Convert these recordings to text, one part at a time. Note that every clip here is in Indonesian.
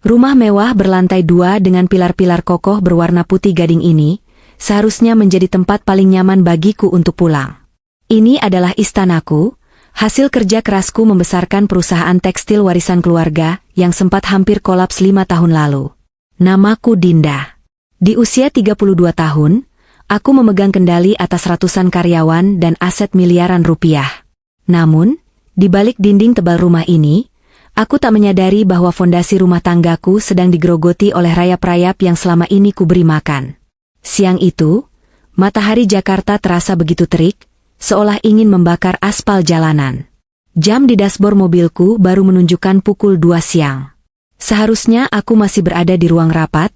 Rumah mewah berlantai 2 dengan pilar-pilar kokoh berwarna putih gading ini, seharusnya menjadi tempat paling nyaman bagiku untuk pulang. Ini adalah istanaku, hasil kerja kerasku membesarkan perusahaan tekstil warisan keluarga yang sempat hampir kolaps 5 tahun lalu. Namaku Dinda. Di usia 32 tahun, aku memegang kendali atas ratusan karyawan dan aset miliaran rupiah. Namun, di balik dinding tebal rumah ini, aku tak menyadari bahwa fondasi rumah tanggaku sedang digerogoti oleh rayap-rayap yang selama ini kuberi makan. Siang itu, matahari Jakarta terasa begitu terik, seolah ingin membakar aspal jalanan. Jam di dashboard mobilku baru menunjukkan pukul 2 siang. Seharusnya aku masih berada di ruang rapat,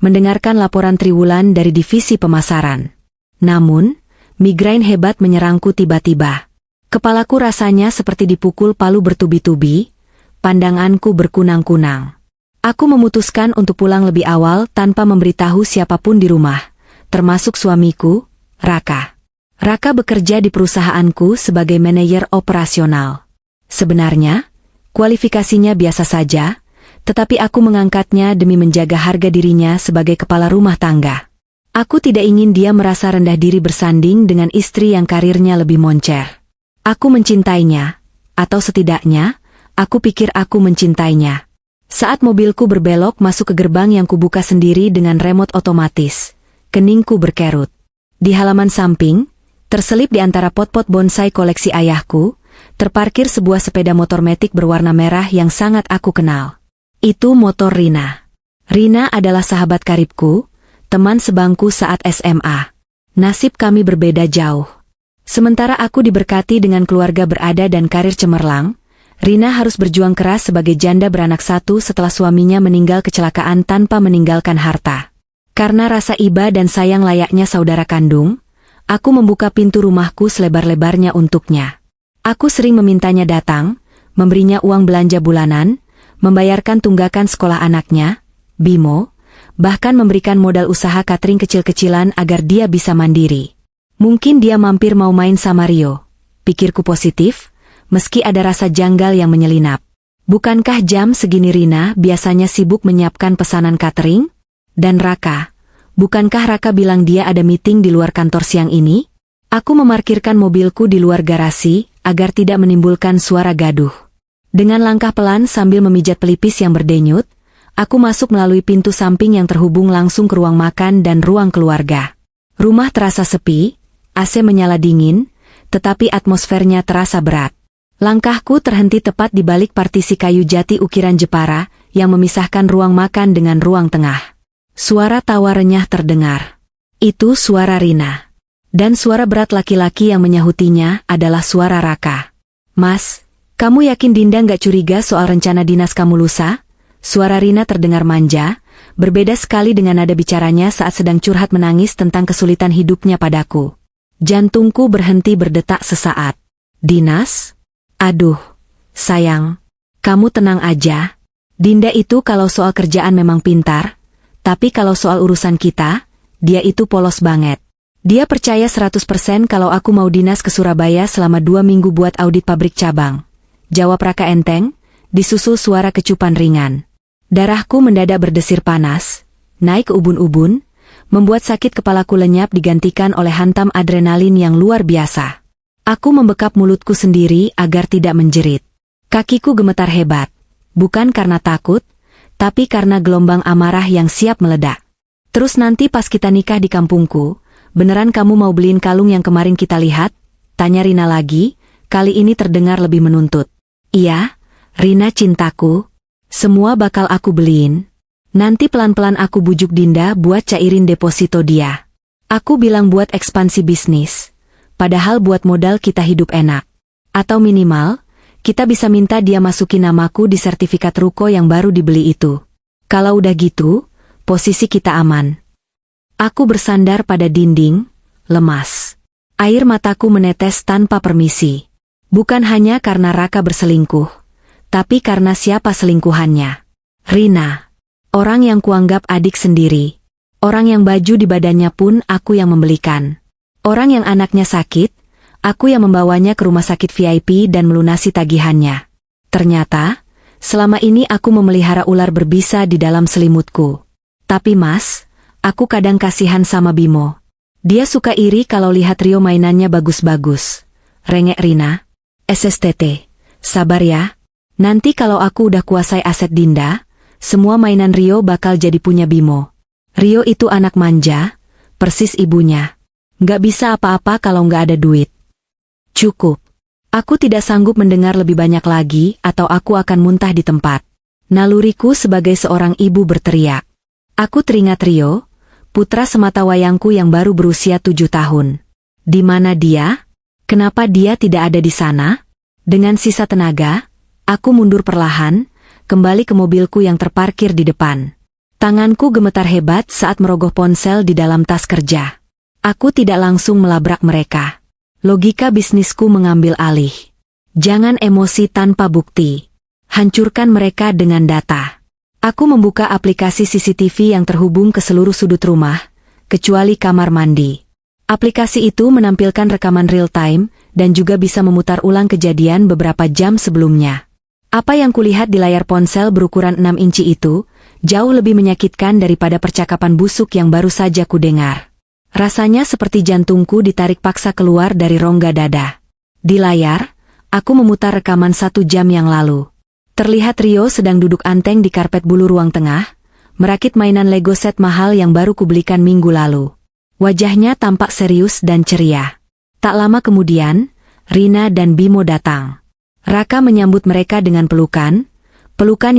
mendengarkan laporan triwulan dari divisi pemasaran. Namun, migrain hebat menyerangku tiba-tiba. Kepalaku rasanya seperti dipukul palu bertubi-tubi, pandanganku berkunang-kunang. Aku memutuskan untuk pulang lebih awal tanpa memberitahu siapapun di rumah, termasuk suamiku, Raka. Raka bekerja di perusahaanku sebagai manajer operasional. Sebenarnya, kualifikasinya biasa saja, tetapi aku mengangkatnya demi menjaga harga dirinya sebagai kepala rumah tangga. Aku tidak ingin dia merasa rendah diri bersanding dengan istri yang karirnya lebih moncer. Aku mencintainya, atau setidaknya, aku pikir aku mencintainya. Saat mobilku berbelok masuk ke gerbang yang kubuka sendiri dengan remote otomatis, keningku berkerut. Di halaman samping, terselip di antara pot-pot bonsai koleksi ayahku, terparkir sebuah sepeda motor metik berwarna merah yang sangat aku kenal. Itu motor Rina. Rina adalah sahabat karibku, teman sebangku saat SMA. Nasib kami berbeda jauh. Sementara aku diberkati dengan keluarga berada dan karir cemerlang, Rina harus berjuang keras sebagai janda beranak satu setelah suaminya meninggal kecelakaan tanpa meninggalkan harta. Karena rasa iba dan sayang layaknya saudara kandung, aku membuka pintu rumahku selebar-lebarnya untuknya. Aku sering memintanya datang, memberinya uang belanja bulanan, membayarkan tunggakan sekolah anaknya, Bimo, bahkan memberikan modal usaha catering kecil-kecilan agar dia bisa mandiri. Mungkin dia mampir mau main sama Rio, pikirku positif, meski ada rasa janggal yang menyelinap. Bukankah jam segini Rina biasanya sibuk menyiapkan pesanan catering? Dan Raka, bukankah Raka bilang dia ada meeting di luar kantor siang ini? Aku memarkirkan mobilku di luar garasi, agar tidak menimbulkan suara gaduh. Dengan langkah pelan sambil memijat pelipis yang berdenyut, aku masuk melalui pintu samping yang terhubung langsung ke ruang makan dan ruang keluarga. Rumah terasa sepi, AC menyala dingin, tetapi atmosfernya terasa berat. Langkahku terhenti tepat di balik partisi kayu jati ukiran Jepara yang memisahkan ruang makan dengan ruang tengah. Suara tawa renyah terdengar. Itu suara Rina. Dan suara berat laki-laki yang menyahutinya adalah suara Raka. Mas, kamu yakin Dinda nggak curiga soal rencana dinas kamu lusa? Suara Rina terdengar manja, berbeda sekali dengan nada bicaranya saat sedang curhat menangis tentang kesulitan hidupnya padaku. Jantungku berhenti berdetak sesaat. Dinas? Aduh, sayang, kamu tenang aja. Dinda itu kalau soal kerjaan memang pintar, tapi kalau soal urusan kita, dia itu polos banget. Dia percaya 100% kalau aku mau dinas ke Surabaya selama 2 minggu buat audit pabrik cabang. Jawab Raka enteng, disusul suara kecupan ringan. Darahku mendadak berdesir panas, naik ke ubun-ubun, membuat sakit kepalaku lenyap digantikan oleh hantam adrenalin yang luar biasa. Aku membekap mulutku sendiri agar tidak menjerit. Kakiku gemetar hebat, bukan karena takut, tapi karena gelombang amarah yang siap meledak. Terus nanti pas kita nikah di kampungku, beneran kamu mau beliin kalung yang kemarin kita lihat? Tanya Rina lagi, kali ini terdengar lebih menuntut. Iya, Rina cintaku, semua bakal aku beliin. Nanti pelan-pelan aku bujuk Dinda buat cairin deposito dia. Aku bilang buat ekspansi bisnis. Padahal buat modal kita hidup enak. Atau minimal, kita bisa minta dia masukin namaku di sertifikat ruko yang baru dibeli itu. Kalau udah gitu, posisi kita aman. Aku bersandar pada dinding, lemas. Air mataku menetes tanpa permisi. Bukan hanya karena Raka berselingkuh, tapi karena siapa selingkuhannya. Rina. Orang yang kuanggap adik sendiri. Orang yang baju di badannya pun aku yang membelikan. Orang yang anaknya sakit, aku yang membawanya ke rumah sakit VIP dan melunasi tagihannya. Ternyata, Selama ini aku memelihara ular berbisa di dalam selimutku. Tapi Mas, aku kadang kasihan sama Bimo. Dia suka iri kalau lihat Rio mainannya bagus-bagus. Rengek Rina. SSTT. Sabar ya. Nanti kalau aku udah kuasai aset Dinda, semua mainan Rio bakal jadi punya Bimo. Rio itu anak manja, persis ibunya. Nggak bisa apa-apa kalau nggak ada duit. Cukup. Aku tidak sanggup mendengar lebih banyak lagi atau aku akan muntah di tempat. Naluriku sebagai seorang ibu berteriak. Aku teringat Rio, putra sematawayangku yang baru berusia 7 tahun. Di mana dia? Kenapa dia tidak ada di sana? Dengan sisa tenaga, aku mundur perlahan, kembali ke mobilku yang terparkir di depan. Tanganku gemetar hebat saat merogoh ponsel di dalam tas kerja. Aku tidak langsung melabrak mereka. Logika bisnisku mengambil alih. Jangan emosi tanpa bukti. Hancurkan mereka dengan data. Aku membuka aplikasi CCTV yang terhubung ke seluruh sudut rumah, kecuali kamar mandi. Aplikasi itu menampilkan rekaman real-time dan juga bisa memutar ulang kejadian beberapa jam sebelumnya. Apa yang kulihat di layar ponsel berukuran 6 inci itu, jauh lebih menyakitkan daripada percakapan busuk yang baru saja kudengar. Rasanya seperti jantungku ditarik paksa keluar dari rongga dada. Di layar, aku memutar rekaman 1 jam yang lalu. Terlihat Rio sedang duduk anteng di karpet bulu ruang tengah, merakit mainan Lego set mahal yang baru kubelikan minggu lalu. Wajahnya tampak serius dan ceria. Tak lama kemudian, Rina dan Bimo datang. Raka menyambut mereka dengan pelukan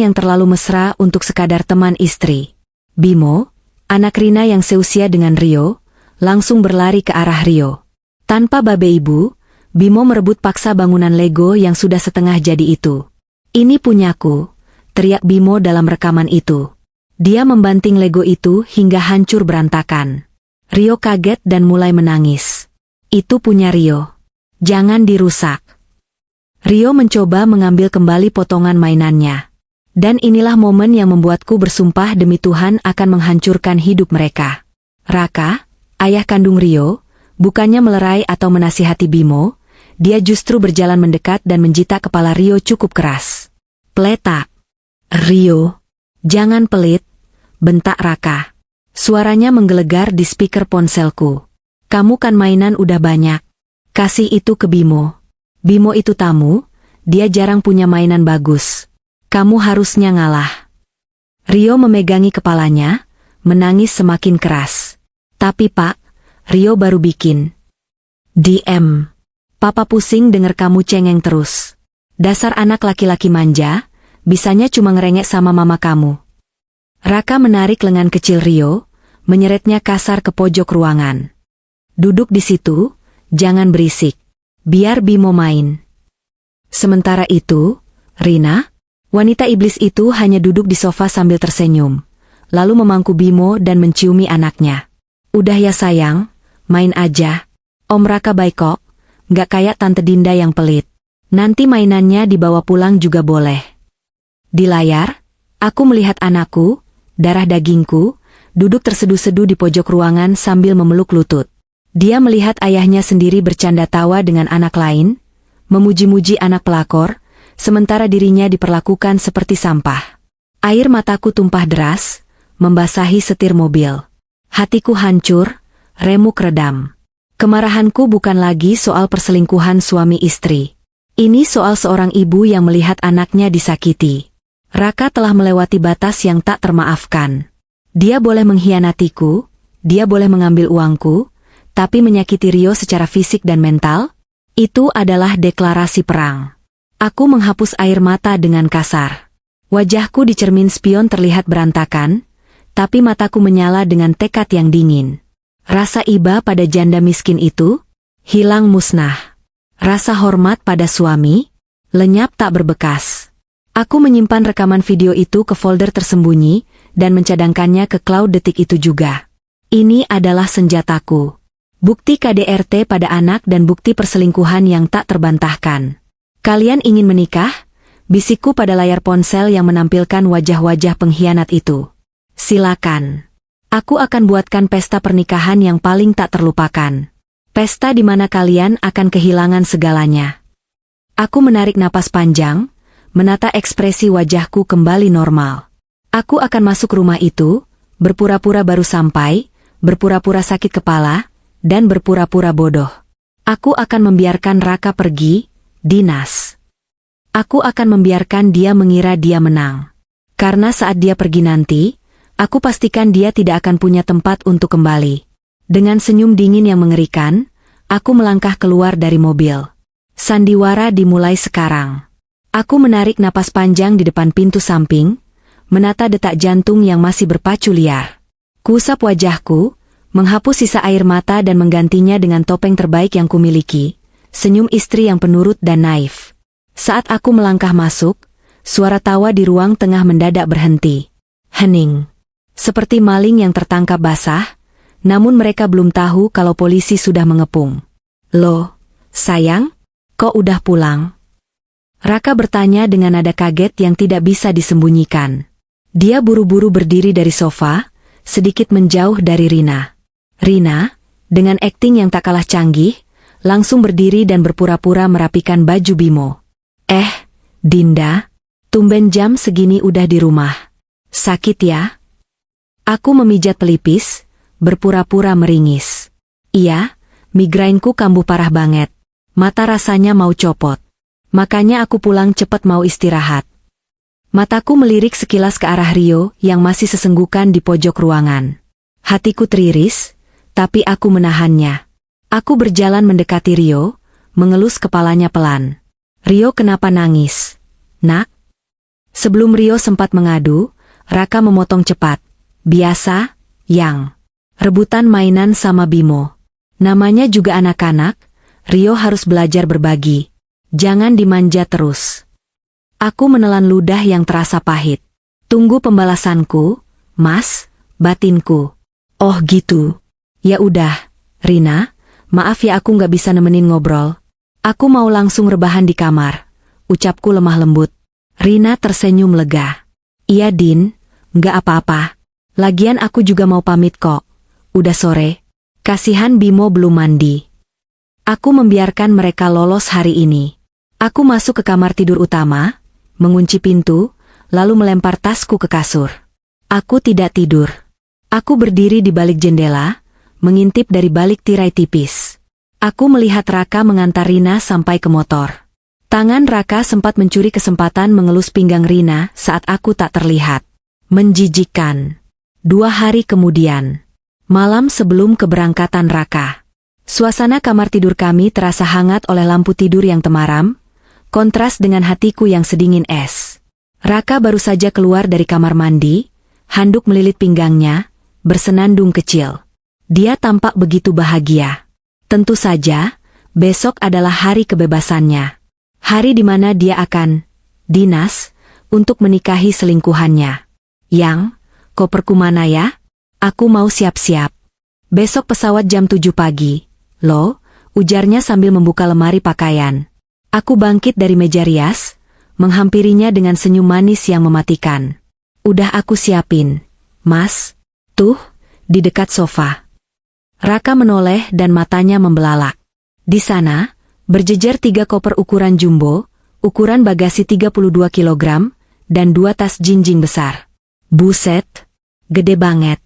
yang terlalu mesra untuk sekadar teman istri. Bimo, anak Rina yang seusia dengan Rio, langsung berlari ke arah Rio. Tanpa babe ibu, Bimo merebut paksa bangunan Lego yang sudah setengah jadi itu. Ini punyaku, teriak Bimo dalam rekaman itu. Dia membanting Lego itu hingga hancur berantakan. Rio kaget dan mulai menangis. Itu punya Rio. Jangan dirusak. Rio mencoba mengambil kembali potongan mainannya. Dan inilah momen yang membuatku bersumpah demi Tuhan akan menghancurkan hidup mereka. Raka, ayah kandung Rio, bukannya melerai atau menasihati Bimo, dia justru berjalan mendekat dan menjitak kepala Rio cukup keras. Peletak. Rio, jangan pelit, bentak Raka. Suaranya menggelegar di speaker ponselku. Kamu kan mainan udah banyak. Kasih itu ke Bimo. Bimo itu tamu, dia jarang punya mainan bagus. Kamu harusnya ngalah. Rio memegangi kepalanya, menangis semakin keras. Tapi Pak, Rio baru bikin. DM. Papa pusing denger kamu cengeng terus. Dasar anak laki-laki manja, bisanya cuma ngerengek sama mama kamu. Raka menarik lengan kecil Rio, menyeretnya kasar ke pojok ruangan. Duduk di situ, jangan berisik. Biar Bimo main. Sementara itu, Rina, wanita iblis itu hanya duduk di sofa sambil tersenyum, lalu memangku Bimo dan menciumi anaknya. Udah ya sayang, main aja. Om Raka baik kok, nggak kayak Tante Dinda yang pelit. Nanti mainannya dibawa pulang juga boleh. Di layar, aku melihat anakku, darah dagingku, duduk terseduh-seduh di pojok ruangan sambil memeluk lutut. Dia melihat ayahnya sendiri bercanda tawa dengan anak lain, memuji-muji anak pelakor, sementara dirinya diperlakukan seperti sampah. Air mataku tumpah deras, membasahi setir mobil. Hatiku hancur, remuk redam. Kemarahanku bukan lagi soal perselingkuhan suami istri. Ini soal seorang ibu yang melihat anaknya disakiti. Raka telah melewati batas yang tak termaafkan. Dia boleh mengkhianatiku, dia boleh mengambil uangku, tapi menyakiti Rio secara fisik dan mental, itu adalah deklarasi perang. Aku menghapus air mata dengan kasar. Wajahku di cermin spion terlihat berantakan, tapi mataku menyala dengan tekad yang dingin. Rasa iba pada janda miskin itu, hilang musnah. Rasa hormat pada suami, lenyap tak berbekas. Aku menyimpan rekaman video itu ke folder tersembunyi, dan mencadangkannya ke cloud detik itu juga. Ini adalah senjataku. Bukti KDRT pada anak dan bukti perselingkuhan yang tak terbantahkan. Kalian ingin menikah? Bisikku pada layar ponsel yang menampilkan wajah-wajah pengkhianat itu. Silakan. Aku akan buatkan pesta pernikahan yang paling tak terlupakan. Pesta di mana kalian akan kehilangan segalanya. Aku menarik napas panjang, menata ekspresi wajahku kembali normal. Aku akan masuk rumah itu, berpura-pura baru sampai, berpura-pura sakit kepala, dan berpura-pura bodoh. Aku akan membiarkan Raka pergi, Dinas. Aku akan membiarkan dia mengira dia menang. Karena saat dia pergi nanti, aku pastikan dia tidak akan punya tempat untuk kembali. Dengan senyum dingin yang mengerikan, aku melangkah keluar dari mobil. Sandiwara dimulai sekarang. Aku menarik napas panjang di depan pintu samping, menata detak jantung yang masih berpacu liar. Kuusap wajahku, menghapus sisa air mata dan menggantinya dengan topeng terbaik yang kumiliki, senyum istri yang penurut dan naif. Saat aku melangkah masuk, suara tawa di ruang tengah mendadak berhenti. Hening. Seperti maling yang tertangkap basah, namun mereka belum tahu kalau polisi sudah mengepung. Loh, sayang, kok udah pulang? Raka bertanya dengan nada kaget yang tidak bisa disembunyikan. Dia buru-buru berdiri dari sofa, sedikit menjauh dari Rina. Rina, dengan akting yang tak kalah canggih, langsung berdiri dan berpura-pura merapikan baju Bimo. Dinda, tumben jam segini udah di rumah. Sakit ya? Aku memijat pelipis, berpura-pura meringis. Iya, migrainku kambuh parah banget. Mata rasanya mau copot. Makanya aku pulang cepat mau istirahat. Mataku melirik sekilas ke arah Rio yang masih sesenggukan di pojok ruangan. Hatiku teriris, tapi aku menahannya. Aku berjalan mendekati Rio, mengelus kepalanya pelan. Rio kenapa nangis? Nak? Sebelum Rio sempat mengadu, Raka memotong cepat. Biasa, Yang. Rebutan mainan sama Bimo. Namanya juga anak-anak, Rio harus belajar berbagi. Jangan dimanja terus. Aku menelan ludah yang terasa pahit. Tunggu pembalasanku, Mas, batinku. Oh gitu. Ya udah, Rina, maaf ya aku nggak bisa nemenin ngobrol. Aku mau langsung rebahan di kamar. Ucapku lemah lembut. Rina tersenyum lega. Iya Din, nggak apa-apa. Lagian aku juga mau pamit kok. Udah sore. Kasihan Bimo belum mandi. Aku membiarkan mereka lolos hari ini. Aku masuk ke kamar tidur utama, mengunci pintu, lalu melempar tasku ke kasur. Aku tidak tidur. Aku berdiri di balik jendela, mengintip dari balik tirai tipis. Aku melihat Raka mengantar Rina sampai ke motor. Tangan Raka sempat mencuri kesempatan mengelus pinggang Rina saat aku tak terlihat. Menjijikkan. 2 hari kemudian. Malam sebelum keberangkatan Raka. Suasana kamar tidur kami terasa hangat oleh lampu tidur yang temaram, kontras dengan hatiku yang sedingin es. Raka baru saja keluar dari kamar mandi, handuk melilit pinggangnya, bersenandung kecil. Dia tampak begitu bahagia. Tentu saja, besok adalah hari kebebasannya. Hari di mana dia akan dinas untuk menikahi selingkuhannya. Yang, koperku mana ya? Aku mau siap-siap. Besok pesawat jam 7 pagi. Loh, ujarnya sambil membuka lemari pakaian. Aku bangkit dari meja rias, menghampirinya dengan senyum manis yang mematikan. Udah aku siapin, Mas. Tuh, di dekat sofa. Raka menoleh dan matanya membelalak. Di sana, berjejer 3 koper ukuran jumbo, ukuran bagasi 32 kg, dan 2 tas jinjing besar. Buset, gede banget.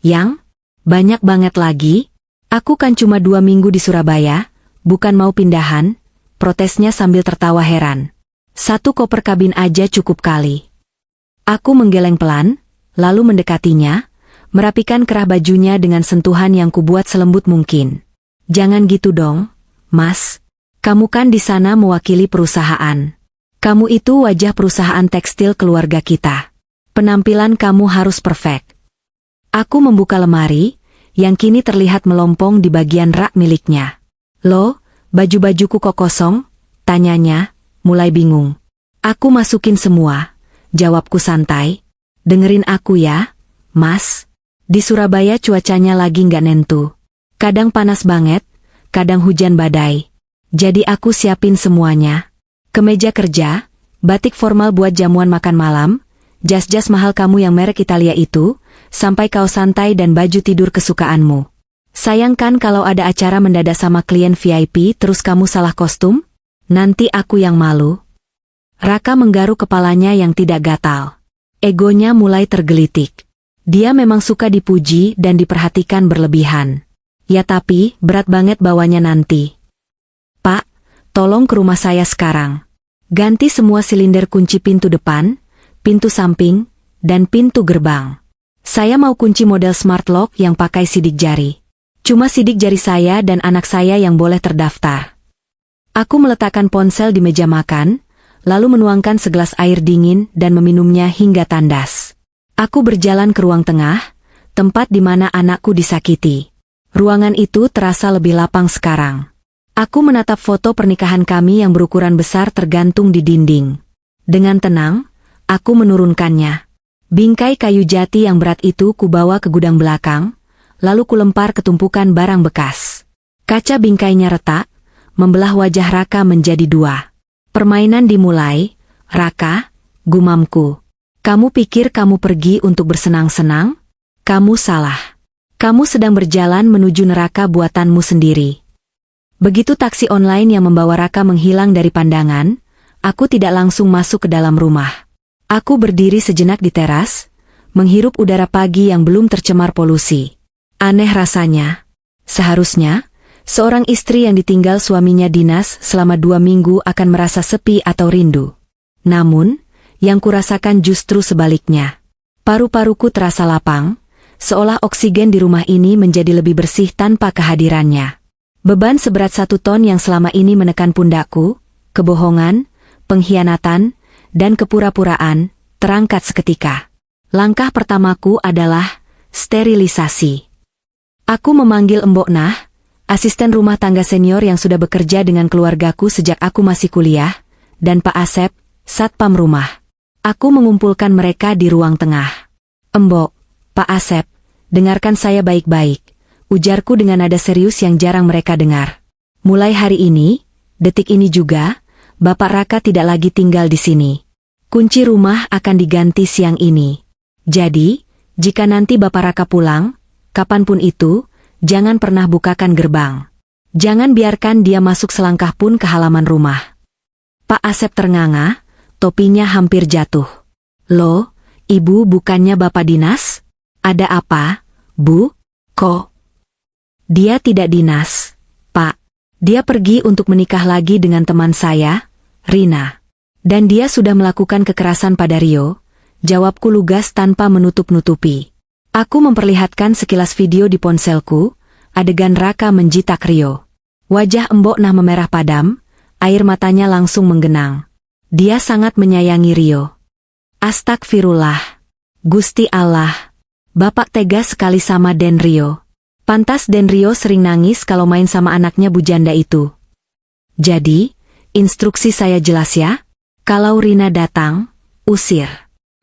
Yang, banyak banget lagi. Aku kan cuma 2 minggu di Surabaya, bukan mau pindahan, protesnya sambil tertawa heran. 1 koper kabin aja cukup kali. Aku menggeleng pelan, lalu mendekatinya, merapikan kerah bajunya dengan sentuhan yang kubuat selembut mungkin. Jangan gitu dong, Mas. Kamu kan di sana mewakili perusahaan. Kamu itu wajah perusahaan tekstil keluarga kita. Penampilan kamu harus perfect. Aku membuka lemari, yang kini terlihat melompong di bagian rak miliknya. Loh, baju-bajuku kok kosong? Tanyanya, mulai bingung. Aku masukin semua, jawabku santai. Dengerin aku ya, Mas. Di Surabaya cuacanya lagi nggak nentu. Kadang panas banget, kadang hujan badai. Jadi aku siapin semuanya. Kemeja kerja, batik formal buat jamuan makan malam, jas-jas mahal kamu yang merek Italia itu, sampai kaos santai dan baju tidur kesukaanmu. Sayang kan kalau ada acara mendadak sama klien VIP terus kamu salah kostum? Nanti aku yang malu. Raka menggaruk kepalanya yang tidak gatal. Egonya mulai tergelitik. Dia memang suka dipuji dan diperhatikan berlebihan. Ya tapi, berat banget bawanya nanti. Pak, tolong ke rumah saya sekarang. Ganti semua silinder kunci pintu depan, pintu samping, dan pintu gerbang. Saya mau kunci model smart lock yang pakai sidik jari. Cuma sidik jari saya dan anak saya yang boleh terdaftar. Aku meletakkan ponsel di meja makan, lalu menuangkan segelas air dingin dan meminumnya hingga tandas. Aku berjalan ke ruang tengah, tempat di mana anakku disakiti. Ruangan itu terasa lebih lapang sekarang. Aku menatap foto pernikahan kami yang berukuran besar tergantung di dinding. Dengan tenang, aku menurunkannya. Bingkai kayu jati yang berat itu kubawa ke gudang belakang, lalu kulempar ke tumpukan barang bekas. Kaca bingkainya retak, membelah wajah Raka menjadi dua. Permainan dimulai. Raka, gumamku. Kamu pikir kamu pergi untuk bersenang-senang? Kamu salah. Kamu sedang berjalan menuju neraka buatanmu sendiri. Begitu taksi online yang membawa Raka menghilang dari pandangan, aku tidak langsung masuk ke dalam rumah. Aku berdiri sejenak di teras, menghirup udara pagi yang belum tercemar polusi. Aneh rasanya. Seharusnya, seorang istri yang ditinggal suaminya dinas selama 2 minggu akan merasa sepi atau rindu. Namun, yang kurasakan justru sebaliknya. Paru-paruku terasa lapang, seolah oksigen di rumah ini menjadi lebih bersih tanpa kehadirannya. Beban seberat 1 ton yang selama ini menekan pundakku, kebohongan, pengkhianatan, dan kepura-puraan, terangkat seketika. Langkah pertamaku adalah sterilisasi. Aku memanggil Mbok Nah, asisten rumah tangga senior yang sudah bekerja dengan keluargaku sejak aku masih kuliah, dan Pak Asep, satpam rumah. Aku mengumpulkan mereka di ruang tengah. Mbok, Pak Asep, dengarkan saya baik-baik, ujarku dengan nada serius yang jarang mereka dengar. Mulai hari ini, detik ini juga, Bapak Raka tidak lagi tinggal di sini. Kunci rumah akan diganti siang ini. Jadi, jika nanti Bapak Raka pulang, kapanpun itu, jangan pernah bukakan gerbang. Jangan biarkan dia masuk selangkah pun ke halaman rumah. Pak Asep ternganga, topinya hampir jatuh. Loh, Ibu bukannya Bapak dinas? Ada apa, Bu? Kok? Dia tidak dinas, Pak. Dia pergi untuk menikah lagi dengan teman saya, Rina. Dan dia sudah melakukan kekerasan pada Rio, jawabku lugas tanpa menutup-nutupi. Aku memperlihatkan sekilas video di ponselku, adegan Raka menjitak Rio. Wajah Mbok Nah memerah padam, air matanya langsung menggenang. Dia sangat menyayangi Rio. Astagfirullah. Gusti Allah. Bapak tegas sekali sama Den Rio. Pantas Den Rio sering nangis kalau main sama anaknya bujanda itu. Jadi, instruksi saya jelas ya? Kalau Rina datang, usir.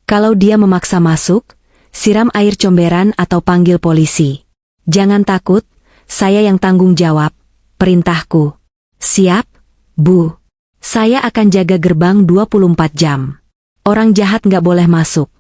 Kalau dia memaksa masuk, siram air comberan atau panggil polisi. Jangan takut, saya yang tanggung jawab, perintahku. Siap, Bu. Saya akan jaga gerbang 24 jam. Orang jahat nggak boleh masuk.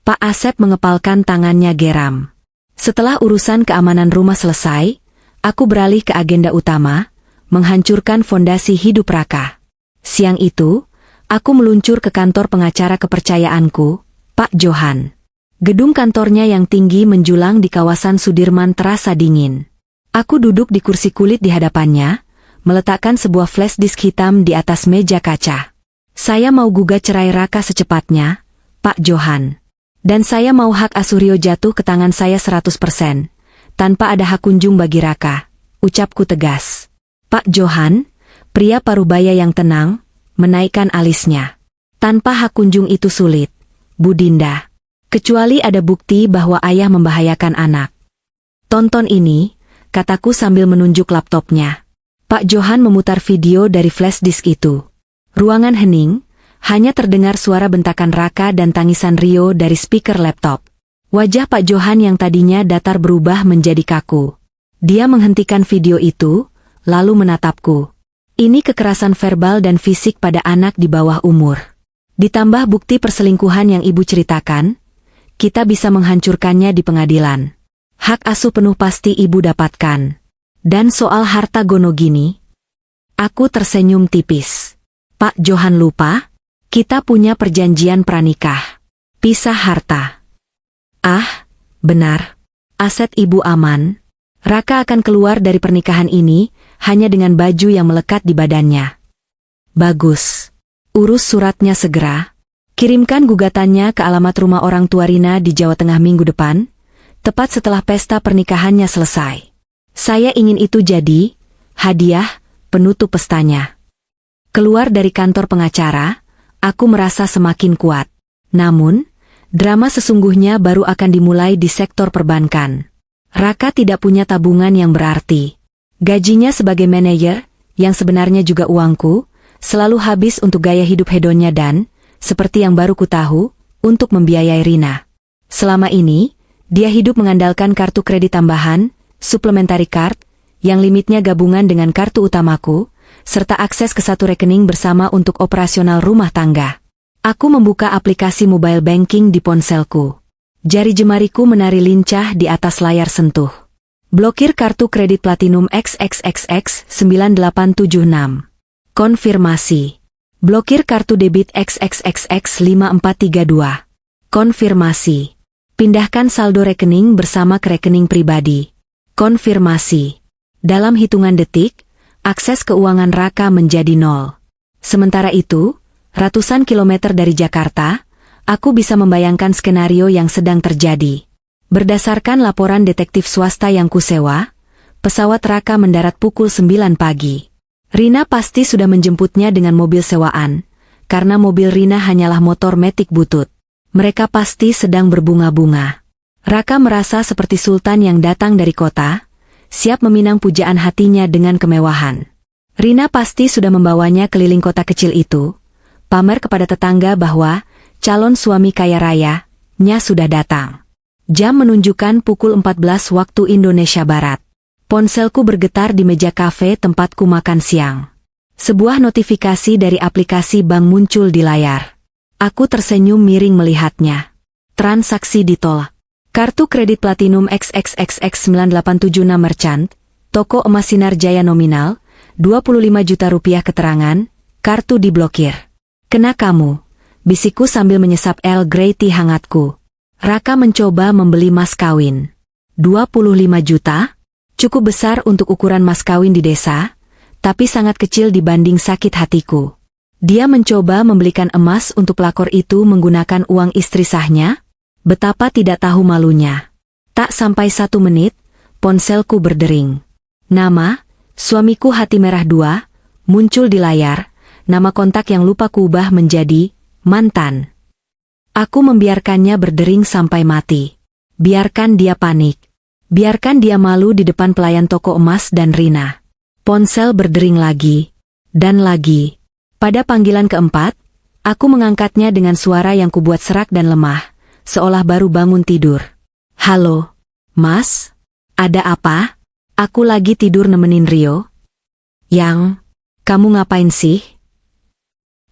Pak Asep mengepalkan tangannya geram. Setelah urusan keamanan rumah selesai, aku beralih ke agenda utama, menghancurkan fondasi hidup Raka. Siang itu, aku meluncur ke kantor pengacara kepercayaanku, Pak Johan. Gedung kantornya yang tinggi menjulang di kawasan Sudirman terasa dingin. Aku duduk di kursi kulit di hadapannya, meletakkan sebuah flash disk hitam di atas meja kaca. Saya mau gugat cerai Raka secepatnya, Pak Johan. Dan saya mau hak asuh Rio jatuh ke tangan saya 100%, tanpa ada hak kunjung bagi Raka, ucapku tegas. Pak Johan, pria parubaya yang tenang, menaikkan alisnya. Tanpa hak kunjung itu sulit, Bu Dinda. Kecuali ada bukti bahwa ayah membahayakan anak. Tonton ini, kataku sambil menunjuk laptopnya. Pak Johan memutar video dari flash disk itu. Ruangan hening, hanya terdengar suara bentakan Raka dan tangisan Rio dari speaker laptop. Wajah Pak Johan yang tadinya datar berubah menjadi kaku. Dia menghentikan video itu, lalu menatapku. Ini kekerasan verbal dan fisik pada anak di bawah umur. Ditambah bukti perselingkuhan yang ibu ceritakan, kita bisa menghancurkannya di pengadilan. Hak asuh penuh pasti ibu dapatkan. Dan soal harta gono gini, aku tersenyum tipis. Pak Johan lupa, Kita punya perjanjian pranikah. Pisah harta. Ah, benar. Aset ibu aman. Raka akan keluar dari pernikahan ini hanya dengan baju yang melekat di badannya. Bagus. Urus suratnya segera. Kirimkan gugatannya ke alamat rumah orang tua Rina di Jawa Tengah minggu depan, tepat setelah pesta pernikahannya selesai. Saya ingin itu jadi hadiah penutup pestanya. Keluar dari kantor pengacara, aku merasa semakin kuat. Namun, drama sesungguhnya baru akan dimulai di sektor perbankan. Raka tidak punya tabungan yang berarti. Gajinya sebagai manajer, yang sebenarnya juga uangku, selalu habis untuk gaya hidup hedonnya dan, seperti yang baru ku tahu, untuk membiayai Rina. Selama ini, dia hidup mengandalkan kartu kredit tambahan, supplementary card, yang limitnya gabungan dengan kartu utamaku, serta akses ke satu rekening bersama untuk operasional rumah tangga. Aku membuka aplikasi mobile banking di ponselku. Jari jemariku menari lincah di atas layar sentuh. Blokir kartu kredit Platinum XXXX 9876. Konfirmasi. Blokir kartu debit XXXX 5432. Konfirmasi. Pindahkan saldo rekening bersama ke rekening pribadi. Konfirmasi. Dalam hitungan detik, akses keuangan Raka menjadi nol. Sementara itu, ratusan kilometer dari Jakarta, aku bisa membayangkan skenario yang sedang terjadi. Berdasarkan laporan detektif swasta yang kusewa, pesawat Raka mendarat pukul 9 pagi. Rina pasti sudah menjemputnya dengan mobil sewaan, karena mobil Rina hanyalah motor metik butut. Mereka pasti sedang berbunga-bunga. Raka merasa seperti sultan yang datang dari kota, siap meminang pujaan hatinya dengan kemewahan. Rina pasti sudah membawanya keliling kota kecil itu, pamer kepada tetangga bahwa calon suami kaya raya-nya sudah datang. Jam menunjukkan pukul 14 waktu Indonesia Barat. Ponselku bergetar di meja kafe tempatku makan siang. Sebuah notifikasi dari aplikasi bank muncul di layar. Aku tersenyum miring melihatnya. Transaksi ditolak. Kartu kredit Platinum XXXX 9876 Merchant, toko emas Sinar Jaya nominal, 25 juta rupiah keterangan, kartu diblokir. Kena kamu, bisikku sambil menyesap Earl Grey tea hangatku. Raka mencoba membeli mas kawin. 25 juta? Cukup besar untuk ukuran mas kawin di desa, tapi sangat kecil dibanding sakit hatiku. Dia mencoba membelikan emas untuk pelakor itu menggunakan uang istri sahnya? Betapa tidak tahu malunya. Tak sampai 1 menit, ponselku berdering. Nama, suamiku hati merah 2, muncul di layar, nama kontak yang lupa kuubah menjadi mantan. Aku membiarkannya berdering sampai mati. Biarkan dia panik. Biarkan dia malu di depan pelayan toko emas dan Rina. Ponsel berdering lagi. Dan lagi. Pada panggilan keempat, aku mengangkatnya dengan suara yang kubuat serak dan lemah, seolah baru bangun tidur. Halo, Mas? Ada apa? Aku lagi tidur nemenin Rio. Yang, kamu ngapain sih?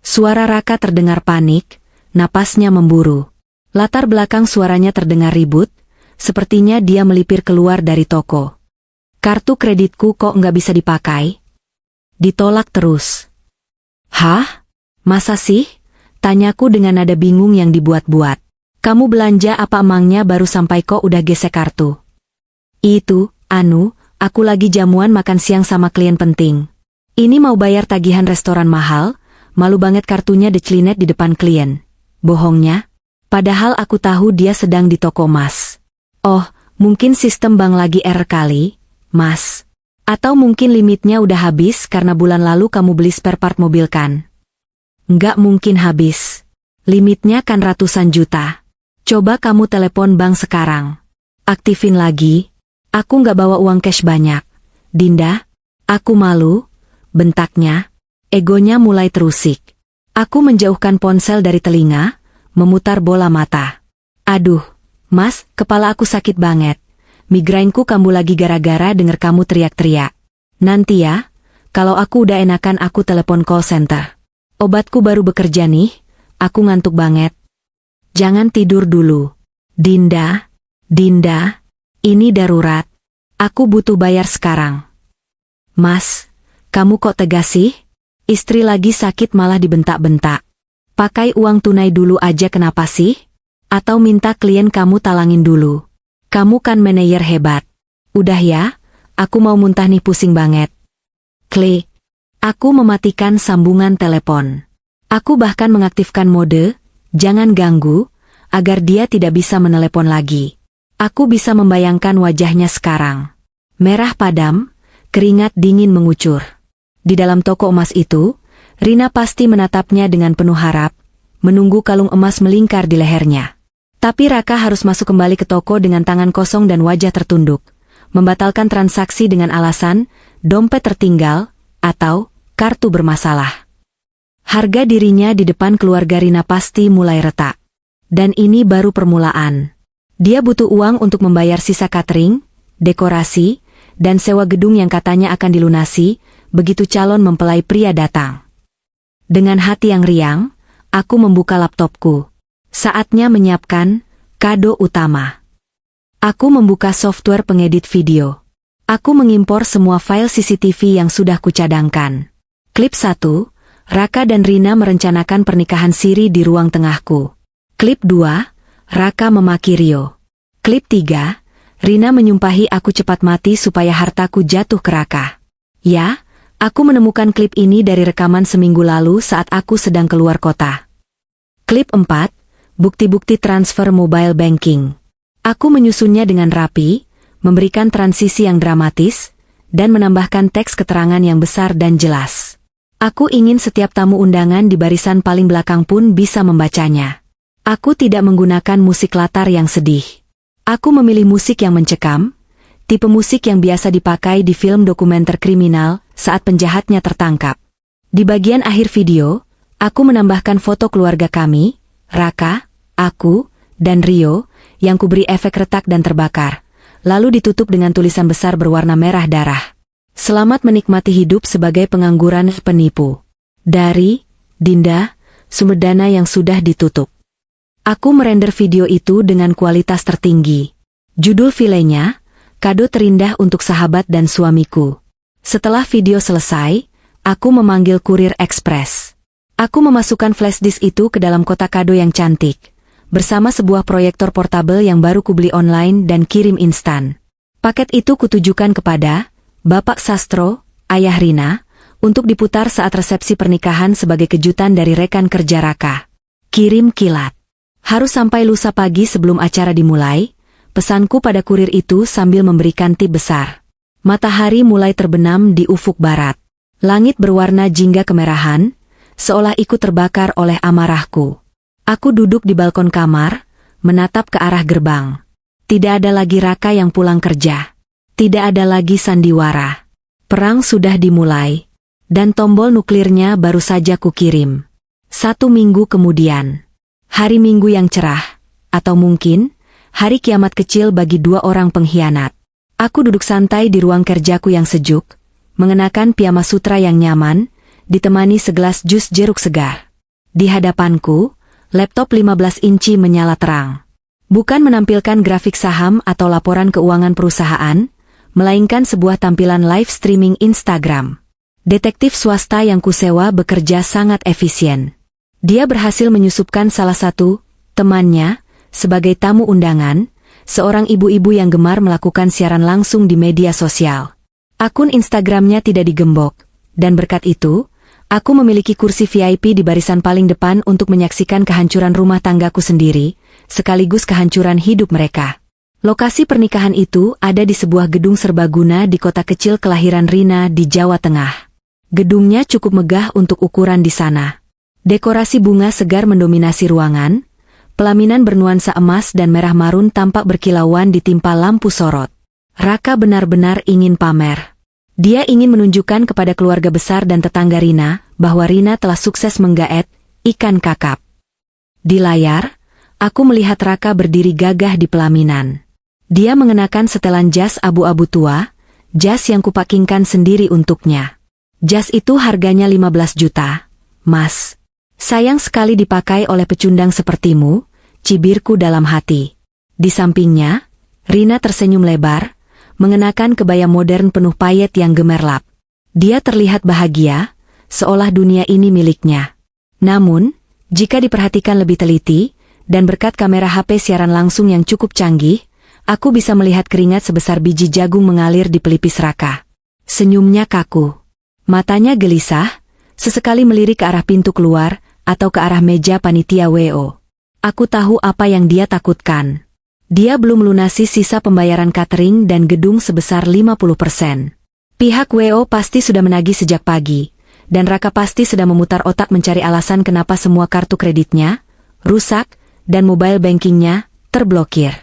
Suara Raka terdengar panik, napasnya memburu. Latar belakang suaranya terdengar ribut, sepertinya dia melipir keluar dari toko. Kartu kreditku kok nggak bisa dipakai? Ditolak terus. Hah? Masa sih? Tanyaku dengan nada bingung yang dibuat-buat. Kamu belanja apa emangnya baru sampai kok udah gesek kartu? Itu, aku lagi jamuan makan siang sama klien penting. Ini mau bayar tagihan restoran mahal, malu banget kartunya declinet di depan klien. Bohongnya? Padahal aku tahu dia sedang di toko emas. Oh, mungkin sistem bank lagi error kali, Mas. Atau mungkin limitnya udah habis karena bulan lalu kamu beli spare part mobil kan? Nggak mungkin habis. Limitnya kan ratusan juta. Coba kamu telepon bank sekarang. Aktifin lagi. Aku nggak bawa uang cash banyak. Dinda, aku malu, bentaknya. Egonya mulai terusik. Aku menjauhkan ponsel dari telinga, memutar bola mata. Aduh, Mas, kepala aku sakit banget. Migrainku kambuh lagi gara-gara denger kamu teriak-teriak. Nanti ya, kalau aku udah enakan aku telepon call center. Obatku baru bekerja nih, aku ngantuk banget. Jangan tidur dulu. Dinda, ini darurat. Aku butuh bayar sekarang. Mas, kamu kok tegas sih? Istri lagi sakit malah dibentak-bentak. Pakai uang tunai dulu aja kenapa sih? Atau minta klien kamu talangin dulu? Kamu kan manajer hebat. Udah ya, aku mau muntah nih pusing banget. Klik. Aku mematikan sambungan telepon. Aku bahkan mengaktifkan mode, jangan ganggu, agar dia tidak bisa menelepon lagi. Aku bisa membayangkan wajahnya sekarang. Merah padam, keringat dingin mengucur. Di dalam toko emas itu, Rina pasti menatapnya dengan penuh harap, menunggu kalung emas melingkar di lehernya. Tapi Raka harus masuk kembali ke toko dengan tangan kosong dan wajah tertunduk, membatalkan transaksi dengan alasan, dompet tertinggal, atau kartu bermasalah. Harga dirinya di depan keluarga Rina pasti mulai retak. Dan ini baru permulaan. Dia butuh uang untuk membayar sisa catering, dekorasi, dan sewa gedung yang katanya akan dilunasi, begitu calon mempelai pria datang. Dengan hati yang riang, aku membuka laptopku. Saatnya menyiapkan kado utama. Aku membuka software pengedit video. Aku mengimpor semua file CCTV yang sudah kucadangkan. Klip 1, Raka dan Rina merencanakan pernikahan siri di ruang tengahku. Klip 2, Raka memaki Rio. Klip 3, Rina menyumpahi aku cepat mati supaya hartaku jatuh ke Raka. Ya, aku menemukan klip ini dari rekaman seminggu lalu saat aku sedang keluar kota. Klip 4, bukti-bukti transfer mobile banking. Aku menyusunnya dengan rapi, memberikan transisi yang dramatis, dan menambahkan teks keterangan yang besar dan jelas. Aku ingin setiap tamu undangan di barisan paling belakang pun bisa membacanya. Aku tidak menggunakan musik latar yang sedih. Aku memilih musik yang mencekam, tipe musik yang biasa dipakai di film dokumenter kriminal saat penjahatnya tertangkap. Di bagian akhir video, aku menambahkan foto keluarga kami, Raka, aku, dan Rio, yang kuberi efek retak dan terbakar, lalu ditutup dengan tulisan besar berwarna merah darah. Selamat menikmati hidup sebagai pengangguran penipu. Dari Dinda, sumber dana yang sudah ditutup. Aku merender video itu dengan kualitas tertinggi. Judul filenya, kado terindah untuk sahabat dan suamiku. Setelah video selesai, aku memanggil kurir ekspres. Aku memasukkan flash disk itu ke dalam kotak kado yang cantik, bersama sebuah proyektor portabel yang baru kubeli online dan kirim instan. Paket itu kutujukan kepada Bapak Sastro, ayah Rina, untuk diputar saat resepsi pernikahan sebagai kejutan dari rekan kerja Raka. Kirim kilat. Harus sampai lusa pagi sebelum acara dimulai, pesanku pada kurir itu sambil memberikan tip besar. Matahari mulai terbenam di ufuk barat. Langit berwarna jingga kemerahan, seolah ikut terbakar oleh amarahku. Aku duduk di balkon kamar, menatap ke arah gerbang. Tidak ada lagi Raka yang pulang kerja. Tidak ada lagi sandiwara. Perang sudah dimulai, dan tombol nuklirnya baru saja kukirim. 1 minggu kemudian. Hari Minggu yang cerah, atau mungkin, hari kiamat kecil bagi 2 orang pengkhianat. Aku duduk santai di ruang kerjaku yang sejuk, mengenakan piyama sutra yang nyaman, ditemani segelas jus jeruk segar. Di hadapanku, laptop 15 inci menyala terang. Bukan menampilkan grafik saham atau laporan keuangan perusahaan, melainkan sebuah tampilan live streaming Instagram. Detektif swasta yang kusewa bekerja sangat efisien. Dia berhasil menyusupkan salah satu temannya sebagai tamu undangan, seorang ibu-ibu yang gemar melakukan siaran langsung di media sosial. Akun Instagramnya tidak digembok, dan berkat itu, aku memiliki kursi VIP di barisan paling depan untuk menyaksikan kehancuran rumah tanggaku sendiri, sekaligus kehancuran hidup mereka. Lokasi pernikahan itu ada di sebuah gedung serbaguna di kota kecil kelahiran Rina di Jawa Tengah. Gedungnya cukup megah untuk ukuran di sana. Dekorasi bunga segar mendominasi ruangan, pelaminan bernuansa emas dan merah marun tampak berkilauan ditimpa lampu sorot. Raka benar-benar ingin pamer. Dia ingin menunjukkan kepada keluarga besar dan tetangga Rina bahwa Rina telah sukses menggaet ikan kakap. Di layar, aku melihat Raka berdiri gagah di pelaminan. Dia mengenakan setelan jas abu-abu tua, jas yang kupakingkan sendiri untuknya. Jas itu harganya 15 juta, Mas. Sayang sekali dipakai oleh pecundang sepertimu, cibirku dalam hati. Di sampingnya, Rina tersenyum lebar, mengenakan kebaya modern penuh payet yang gemerlap. Dia terlihat bahagia, seolah dunia ini miliknya. Namun, Jika diperhatikan lebih teliti, dan berkat kamera HP siaran langsung yang cukup canggih, aku bisa melihat keringat sebesar biji jagung mengalir di pelipis Raka. Senyumnya kaku. Matanya gelisah, sesekali melirik ke arah pintu keluar, atau ke arah meja panitia WO. Aku tahu apa yang dia takutkan. Dia belum melunasi sisa pembayaran catering dan gedung sebesar 50%. Pihak WO pasti sudah menagih sejak pagi, dan Raka pasti sedang memutar otak mencari alasan kenapa semua kartu kreditnya rusak, dan mobile bankingnya terblokir.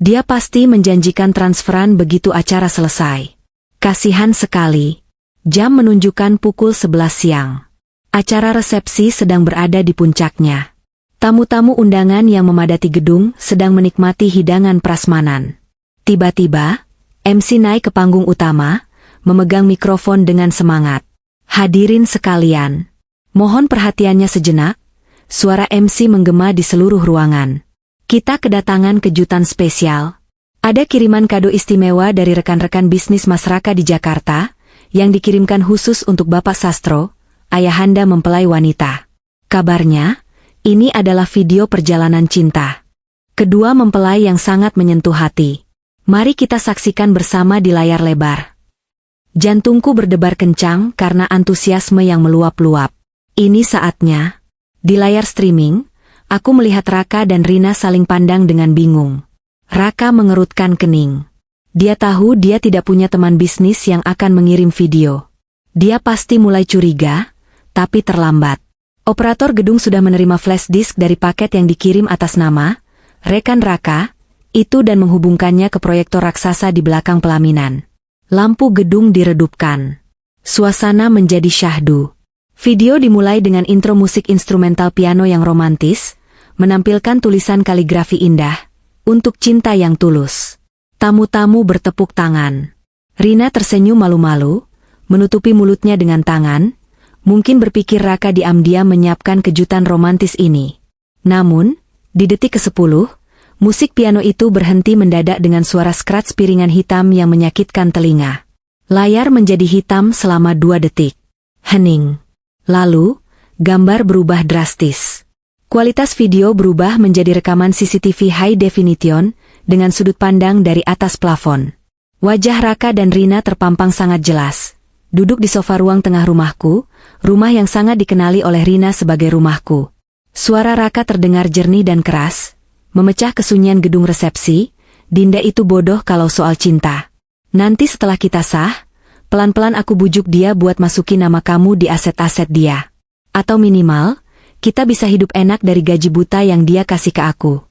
Dia pasti menjanjikan transferan begitu acara selesai. Kasihan sekali. Jam menunjukkan pukul 11 siang. Acara resepsi sedang berada di puncaknya. Tamu-tamu undangan yang memadati gedung sedang menikmati hidangan prasmanan. Tiba-tiba, MC naik ke panggung utama, memegang mikrofon dengan semangat. Hadirin sekalian, mohon perhatiannya sejenak. Suara MC menggema di seluruh ruangan. Kita kedatangan kejutan spesial. Ada kiriman kado istimewa dari rekan-rekan bisnis Mas Raka di Jakarta, yang dikirimkan khusus untuk Bapak Sastro, ayahanda mempelai wanita. Kabarnya, ini adalah video perjalanan cinta kedua mempelai yang sangat menyentuh hati. Mari kita saksikan bersama di layar lebar. Jantungku berdebar kencang karena antusiasme yang meluap-luap. Ini saatnya. Di layar streaming, aku melihat Raka dan Rina saling pandang dengan bingung. Raka mengerutkan kening. Dia tahu dia tidak punya teman bisnis yang akan mengirim video. Dia pasti mulai curiga, tapi terlambat. Operator gedung sudah menerima flash disk dari paket yang dikirim atas nama rekan Raka itu dan menghubungkannya ke proyektor raksasa di belakang pelaminan. Lampu gedung diredupkan. Suasana menjadi syahdu. Video dimulai dengan intro musik instrumental piano yang romantis, menampilkan tulisan kaligrafi indah, untuk cinta yang tulus. Tamu-tamu bertepuk tangan. Rina tersenyum malu-malu, menutupi mulutnya dengan tangan, mungkin berpikir Raka diam-diam menyiapkan kejutan romantis ini. Namun, di detik ke-10, musik piano itu berhenti mendadak dengan suara scratch piringan hitam yang menyakitkan telinga. Layar menjadi hitam selama 2 detik. Hening. Lalu, gambar berubah drastis. Kualitas video berubah menjadi rekaman CCTV High Definition dengan sudut pandang dari atas plafon. Wajah Raka dan Rina terpampang sangat jelas. Duduk di sofa ruang tengah rumahku, rumah yang sangat dikenali oleh Rina sebagai rumahku. Suara Raka terdengar jernih dan keras, memecah kesunyian gedung resepsi. Dinda itu bodoh kalau soal cinta. Nanti setelah kita sah, pelan-pelan aku bujuk dia buat masukin nama kamu di aset-aset dia. Atau minimal, kita bisa hidup enak dari gaji buta yang dia kasih ke aku.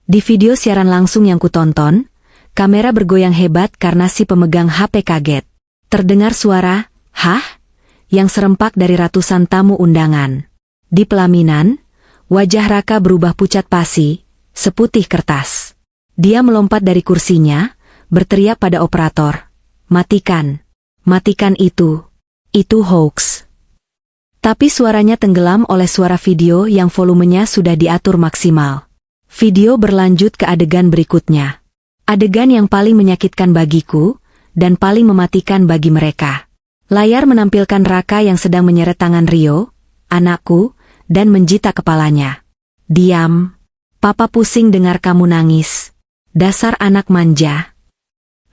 Di video siaran langsung yang kutonton, kamera bergoyang hebat karena si pemegang HP kaget. Terdengar suara, "Hah?" yang serempak dari ratusan tamu undangan. Di pelaminan, wajah Raka berubah pucat pasi, seputih kertas. Dia melompat dari kursinya, berteriak pada operator, "Matikan! Matikan itu! Itu hoax!" Tapi suaranya tenggelam oleh suara video yang volumenya sudah diatur maksimal. Video berlanjut ke adegan berikutnya. Adegan yang paling menyakitkan bagiku, dan paling mematikan bagi mereka. Layar menampilkan Raka yang sedang menyeret tangan Rio, anakku, dan menjita kepalanya. "Diam. Papa pusing dengar kamu nangis. Dasar anak manja."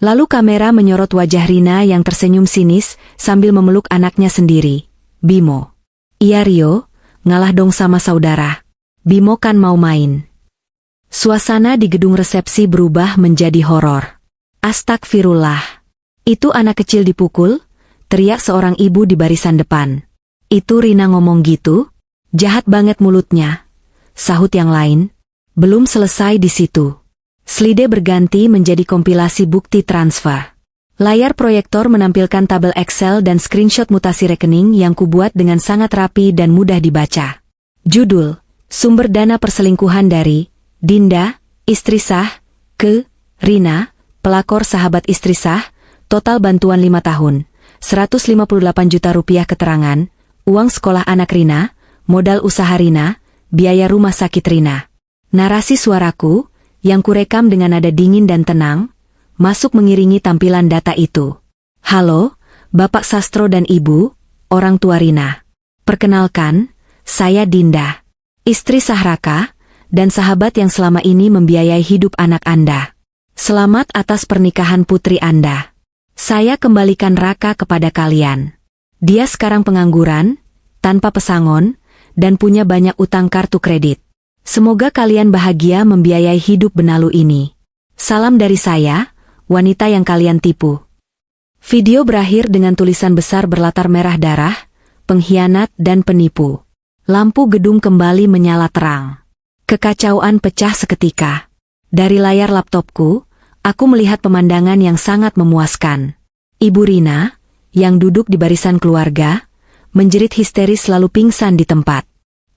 Lalu kamera menyorot wajah Rina yang tersenyum sinis sambil memeluk anaknya sendiri. "Bimo." "Iya Rio, ngalah dong sama saudara. Bimo kan mau main." Suasana di gedung resepsi berubah menjadi horor. "Astagfirullah. Itu anak kecil dipukul?" teriak seorang ibu di barisan depan. "Itu Rina ngomong gitu? Jahat banget mulutnya," sahut yang lain. Belum selesai di situ. Slide berganti menjadi kompilasi bukti transfer. Layar proyektor menampilkan tabel Excel dan screenshot mutasi rekening yang kubuat dengan sangat rapi dan mudah dibaca. Judul, sumber dana perselingkuhan dari Dinda, istri sah, ke Rina, pelakor sahabat istri sah, total bantuan 5 tahun, 158 juta rupiah keterangan, uang sekolah anak Rina, modal usaha Rina, biaya rumah sakit Rina. Narasi suaraku, yang kurekam dengan nada dingin dan tenang, masuk mengiringi tampilan data itu. "Halo, Bapak Sastro dan Ibu, orang tua Rina. Perkenalkan, Saya Dinda, istri sah Raka, dan sahabat yang selama ini membiayai hidup anak Anda. Selamat atas pernikahan putri Anda. Saya kembalikan Raka kepada kalian. Dia sekarang pengangguran, tanpa pesangon, dan punya banyak utang kartu kredit. Semoga kalian bahagia membiayai hidup benalu ini. Salam dari saya, wanita yang kalian tipu. Video berakhir dengan tulisan besar berlatar merah darah, pengkhianat dan penipu. Lampu gedung kembali menyala terang. Kekacauan pecah seketika. Dari layar laptopku, aku melihat pemandangan yang sangat memuaskan. Ibu Rina, yang duduk di barisan keluarga, menjerit histeris lalu pingsan di tempat.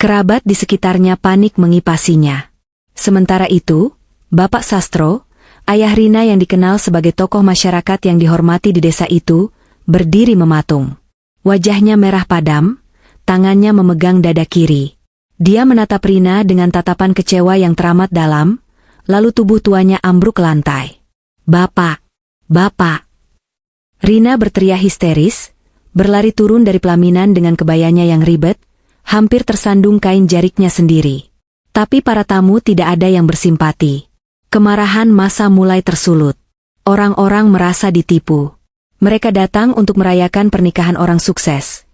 Kerabat di sekitarnya panik mengipasinya. Sementara itu, Bapak Sastro, ayah Rina yang dikenal sebagai tokoh masyarakat yang dihormati di desa itu, berdiri mematung. Wajahnya merah padam, tangannya memegang dada kiri. Dia menatap Rina dengan tatapan kecewa yang teramat dalam, lalu tubuh tuanya ambruk ke lantai. Bapak! Bapak! Rina berteriak histeris, berlari turun dari pelaminan dengan kebayanya yang ribet, hampir tersandung kain jariknya sendiri. Tapi para tamu tidak ada yang bersimpati. Kemarahan massa mulai tersulut. Orang-orang merasa ditipu. Mereka datang untuk merayakan pernikahan orang sukses.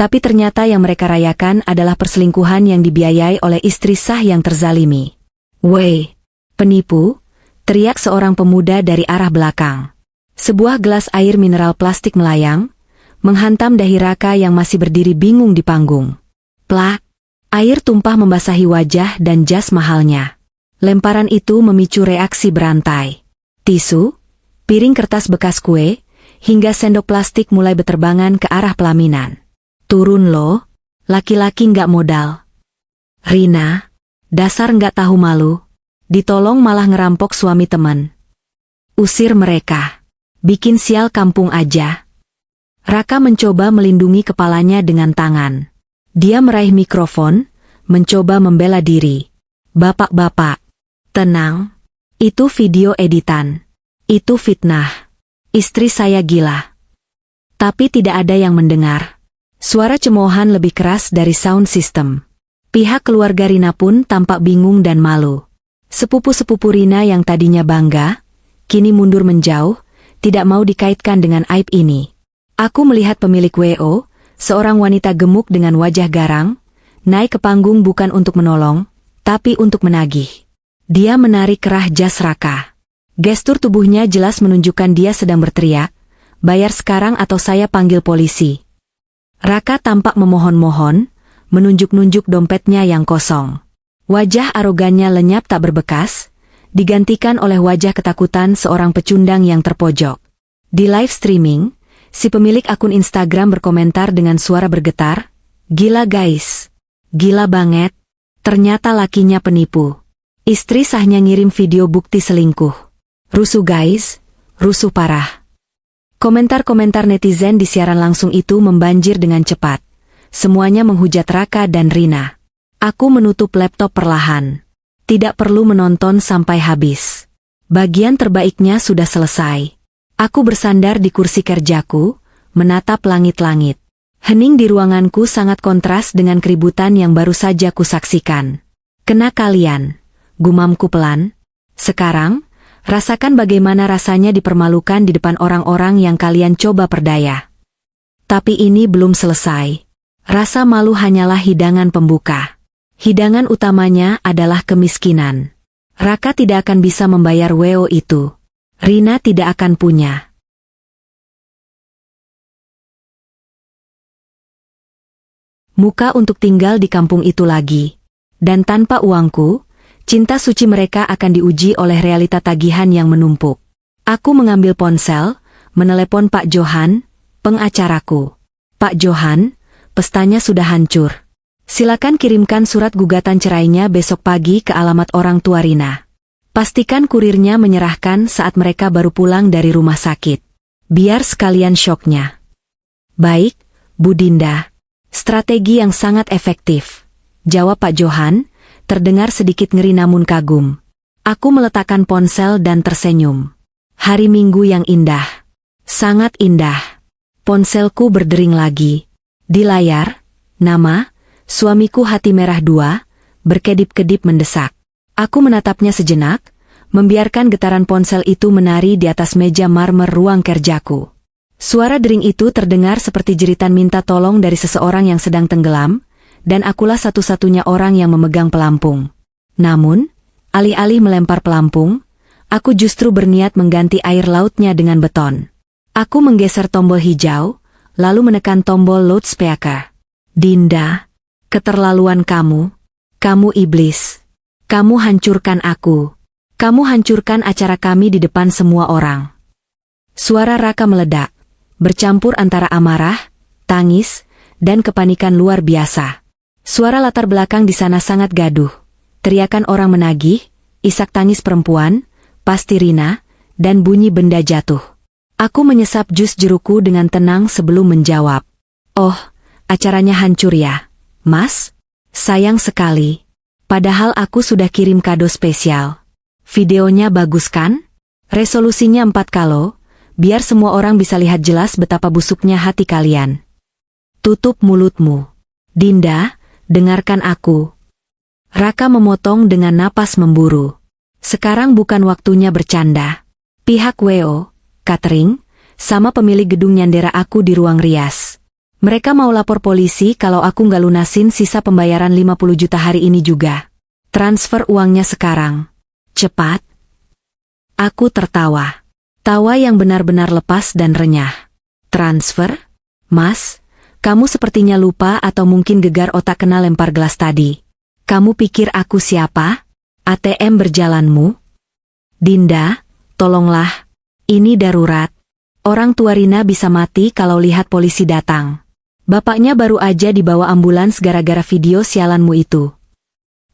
Tapi ternyata yang mereka rayakan adalah perselingkuhan yang dibiayai oleh istri sah yang terzalimi. Weh, penipu, teriak seorang pemuda dari arah belakang. Sebuah gelas air mineral plastik melayang, menghantam dahi Raka yang masih berdiri bingung di panggung. Plak, air tumpah membasahi wajah dan jas mahalnya. Lemparan itu memicu reaksi berantai. Tisu, piring kertas bekas kue, hingga sendok plastik mulai berterbangan ke arah pelaminan. Turun lo, laki-laki nggak modal. Rina, dasar nggak tahu malu. Ditolong malah ngerampok suami teman. Usir mereka. Bikin sial kampung aja. Raka mencoba melindungi kepalanya dengan tangan. Dia meraih mikrofon, mencoba membela diri. Bapak-bapak, tenang. Itu video editan. Itu fitnah. Istri saya gila. Tapi tidak ada yang mendengar. Suara cemoohan lebih keras dari sound system. Pihak keluarga Rina pun tampak bingung dan malu. Sepupu-sepupu Rina yang tadinya bangga, kini mundur menjauh, tidak mau dikaitkan dengan aib ini. Aku melihat pemilik WO, seorang wanita gemuk dengan wajah garang, naik ke panggung bukan untuk menolong, tapi untuk menagih. Dia menarik kerah jas Raka. Gestur tubuhnya jelas menunjukkan dia sedang berteriak, bayar sekarang atau saya panggil polisi. Raka tampak memohon-mohon, menunjuk-nunjuk dompetnya yang kosong. Wajah arogannya lenyap tak berbekas, digantikan oleh wajah ketakutan seorang pecundang yang terpojok. Di live streaming, si pemilik akun Instagram berkomentar dengan suara bergetar, "Gila guys. Gila banget. Ternyata lakinya penipu. Istri sahnya ngirim video bukti selingkuh. Rusuh guys, rusuh parah." Komentar-komentar netizen di siaran langsung itu membanjir dengan cepat. Semuanya menghujat Raka dan Rina. Aku menutup laptop perlahan. Tidak perlu menonton sampai habis. Bagian terbaiknya sudah selesai. Aku bersandar di kursi kerjaku, menatap langit-langit. Hening di ruanganku sangat kontras dengan keributan yang baru saja kusaksikan. Kena kalian, gumamku pelan. Sekarang, rasakan bagaimana rasanya dipermalukan di depan orang-orang yang kalian coba perdaya. Tapi ini belum selesai. Rasa malu hanyalah hidangan pembuka. Hidangan utamanya adalah kemiskinan. Raka tidak akan bisa membayar WO itu. Rina tidak akan punya muka untuk tinggal di kampung itu lagi. Dan tanpa uangku, cinta suci mereka akan diuji oleh realita tagihan yang menumpuk. Aku mengambil ponsel, menelepon Pak Johan, pengacaraku. Pak Johan, pestanya sudah hancur. Silakan kirimkan surat gugatan cerainya besok pagi ke alamat orang tua Rina. Pastikan kurirnya menyerahkan saat mereka baru pulang dari rumah sakit. Biar sekalian syoknya. Baik, Bu Dinda. Strategi yang sangat efektif. Jawab Pak Johan, terdengar sedikit ngeri namun kagum. Aku meletakkan ponsel dan tersenyum. Hari Minggu yang indah. Sangat indah. Ponselku berdering lagi. Di layar, nama, Suamiku hati merah dua, berkedip-kedip mendesak. Aku menatapnya sejenak, membiarkan getaran ponsel itu menari di atas meja marmer ruang kerjaku. Suara dering itu terdengar seperti jeritan minta tolong dari seseorang yang sedang tenggelam, dan akulah satu-satunya orang yang memegang pelampung. Namun, alih-alih melempar pelampung, aku justru berniat mengganti air lautnya dengan beton. Aku menggeser tombol hijau, lalu menekan tombol loudspeaker. Dinda, keterlaluan kamu. Kamu iblis. Kamu hancurkan aku. Kamu hancurkan acara kami di depan semua orang. Suara Raka meledak, bercampur antara amarah, tangis, dan kepanikan luar biasa. Suara latar belakang di sana sangat gaduh. Teriakan orang menagih, isak tangis perempuan, pasti Rina, dan bunyi benda jatuh. Aku menyesap jus jerukku dengan tenang sebelum menjawab. Oh, acaranya hancur ya, Mas? Sayang sekali. Padahal aku sudah kirim kado spesial. Videonya bagus kan? Resolusinya 4K loh, biar semua orang bisa lihat jelas betapa busuknya hati kalian. Tutup mulutmu. Dinda, dengarkan aku. Raka memotong dengan napas memburu. Sekarang bukan waktunya bercanda. Pihak WO, catering, sama pemilik gedung nyandera aku di ruang rias. Mereka mau lapor polisi kalau aku nggak lunasin sisa pembayaran 50 juta hari ini juga. Transfer uangnya sekarang. Cepat. Aku tertawa. Tawa yang benar-benar lepas dan renyah. Transfer? Mas, kamu sepertinya lupa atau mungkin gegar otak kena lempar gelas tadi. Kamu pikir aku siapa? ATM berjalanmu? Dinda, tolonglah. Ini darurat. Orang tua Rina bisa mati kalau lihat polisi datang. Bapaknya baru aja dibawa ambulans gara-gara video sialanmu itu.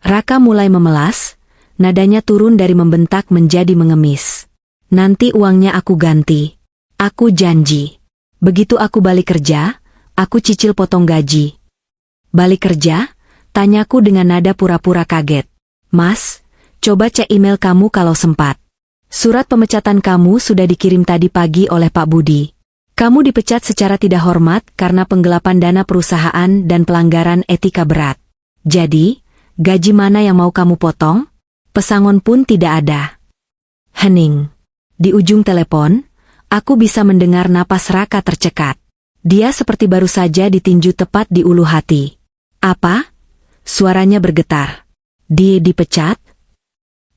Raka mulai memelas, nadanya turun dari membentak menjadi mengemis. Nanti uangnya aku ganti. Aku janji. Begitu aku balik kerja, aku cicil potong gaji. Balik kerja? Tanyaku dengan nada pura-pura kaget. Mas, coba cek email kamu kalau sempat. Surat pemecatan kamu sudah dikirim tadi pagi oleh Pak Budi. Kamu dipecat secara tidak hormat karena penggelapan dana perusahaan dan pelanggaran etika berat. Jadi, gaji mana yang mau kamu potong? Pesangon pun tidak ada. Hening. Di ujung telepon, aku bisa mendengar napas Raka tercekat. Dia seperti baru saja ditinju tepat di ulu hati. Apa? Suaranya bergetar. Dia dipecat?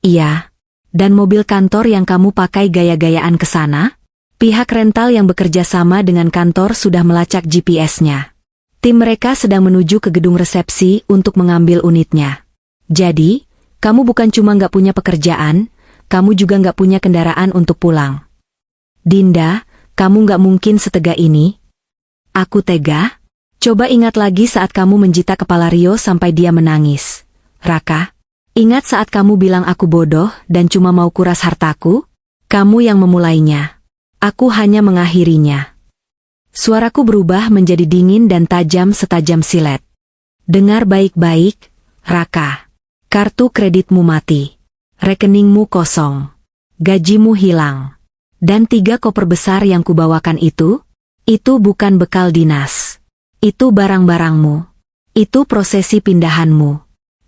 Iya. Dan mobil kantor yang kamu pakai gaya-gayaan ke sana? Pihak rental yang bekerja sama dengan kantor sudah melacak GPS-nya. Tim mereka sedang menuju ke gedung resepsi untuk mengambil unitnya. Jadi, kamu bukan cuma nggak punya pekerjaan, kamu juga nggak punya kendaraan untuk pulang. Dinda, kamu nggak mungkin setega ini. Aku tega? Coba ingat lagi saat kamu menjita kepala Rio sampai dia menangis. Raka, ingat saat kamu bilang aku bodoh dan cuma mau kuras hartaku? Kamu yang memulainya. Aku hanya mengakhirinya. Suaraku berubah menjadi dingin dan tajam setajam silet. Dengar baik-baik, Raka. Kartu kreditmu mati. Rekeningmu kosong. Gajimu hilang. Dan 3 koper besar yang kubawakan itu bukan bekal dinas. Itu barang-barangmu. Itu prosesi pindahanmu.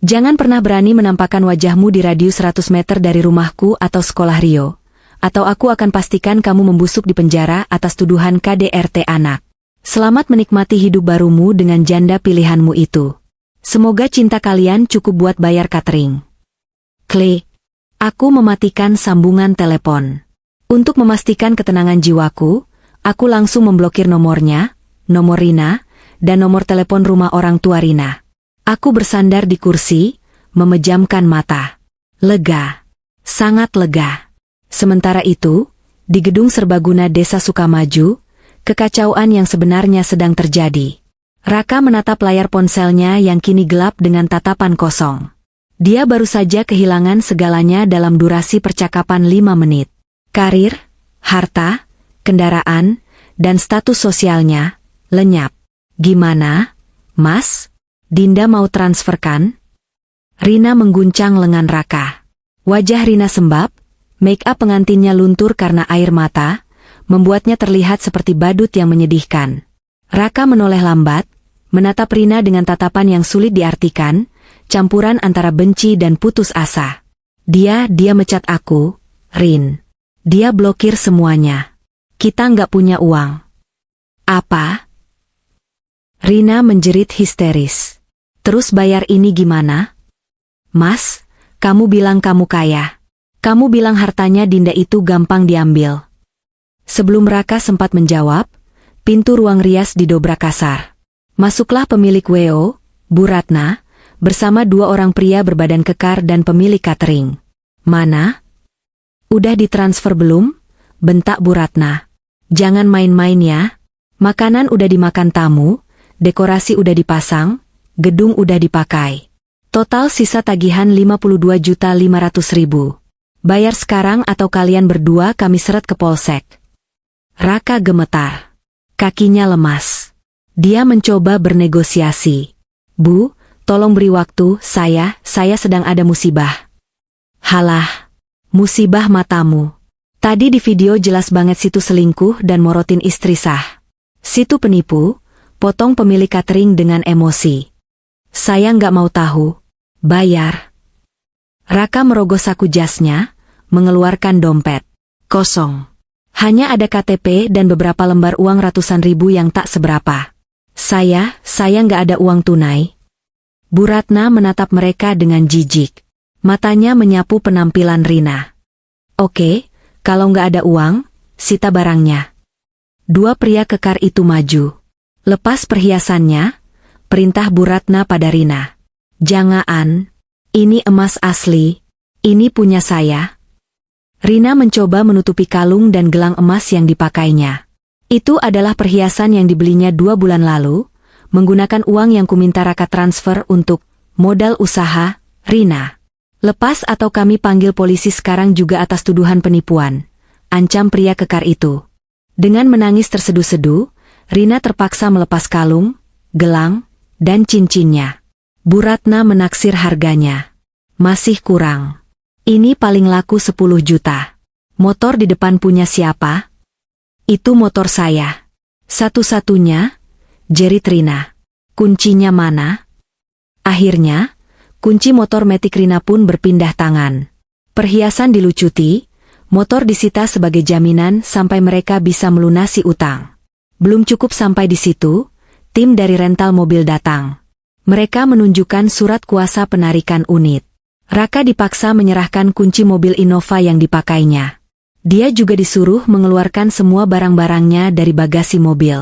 Jangan pernah berani menampakkan wajahmu di radius 100 meter dari rumahku atau sekolah Rio. Atau aku akan pastikan kamu membusuk di penjara atas tuduhan KDRT anak. Selamat menikmati hidup barumu dengan janda pilihanmu itu. Semoga cinta kalian cukup buat bayar catering. Klik. Aku mematikan sambungan telepon. Untuk memastikan ketenangan jiwaku, aku langsung memblokir nomornya, nomor Rina, dan nomor telepon rumah orang tua Rina. Aku bersandar di kursi, memejamkan mata. Lega. Sangat lega. Sementara itu, di gedung serbaguna Desa Sukamaju, kekacauan yang sebenarnya sedang terjadi. Raka menatap layar ponselnya yang kini gelap dengan tatapan kosong. Dia baru saja kehilangan segalanya dalam durasi percakapan 5 menit. Karir, harta, kendaraan, dan status sosialnya, lenyap. Gimana, Mas? Dinda mau transfer kan? Rina mengguncang lengan Raka. Wajah Rina sembab, make up pengantinnya luntur karena air mata, membuatnya terlihat seperti badut yang menyedihkan. Raka menoleh lambat, menatap Rina dengan tatapan yang sulit diartikan, campuran antara benci dan putus asa. Dia mecat aku, Rin. Dia blokir semuanya. Kita nggak punya uang. Apa? Rina menjerit histeris. Terus bayar ini gimana? Mas, kamu bilang kamu kaya. Kamu bilang hartanya Dinda itu gampang diambil. Sebelum Raka sempat menjawab, pintu ruang rias didobrak kasar. Masuklah pemilik WO, Bu Ratna, bersama dua orang pria berbadan kekar dan pemilik catering. Mana? Udah ditransfer belum? Bentak Bu Ratna. Jangan main-main ya. Makanan udah dimakan tamu, dekorasi udah dipasang, gedung udah dipakai. Total sisa tagihan 52.500.000. Bayar sekarang atau kalian berdua kami seret ke polsek. Raka gemetar. Kakinya lemas. Dia mencoba bernegosiasi. Bu, tolong beri waktu, saya sedang ada musibah. Halah, musibah matamu. Tadi di video jelas banget situ selingkuh dan morotin istri sah. Situ penipu, potong pemilik catering dengan emosi. Saya nggak mau tahu. Bayar. Raka merogoh saku jasnya, mengeluarkan dompet. Kosong. Hanya ada KTP dan beberapa lembar uang ratusan ribu yang tak seberapa. Saya nggak ada uang tunai. Bu Ratna menatap mereka dengan jijik. Matanya menyapu penampilan Rina. Oke, kalau nggak ada uang, sita barangnya. Dua pria kekar itu maju. Lepas perhiasannya, perintah Bu Ratna pada Rina. Jangan, ini emas asli, ini punya saya. Rina mencoba menutupi kalung dan gelang emas yang dipakainya. Itu adalah perhiasan yang dibelinya 2 bulan lalu, menggunakan uang yang kuminta Raka transfer untuk modal usaha, Rina. Lepas atau kami panggil polisi sekarang juga atas tuduhan penipuan, ancam pria kekar itu. Dengan menangis terseduh-seduh, Rina terpaksa melepas kalung, gelang, dan cincinnya. Bu Ratna menaksir harganya. Masih kurang. Ini paling laku 10 juta. Motor di depan punya siapa? Itu motor saya. Satu-satunya, jerit Rina. Kuncinya mana? Akhirnya, kunci motor metik Rina pun berpindah tangan. Perhiasan dilucuti, motor disita sebagai jaminan sampai mereka bisa melunasi utang. Belum cukup sampai di situ, tim dari rental mobil datang. Mereka menunjukkan surat kuasa penarikan unit. Raka dipaksa menyerahkan kunci mobil Innova yang dipakainya. Dia juga disuruh mengeluarkan semua barang-barangnya dari bagasi mobil.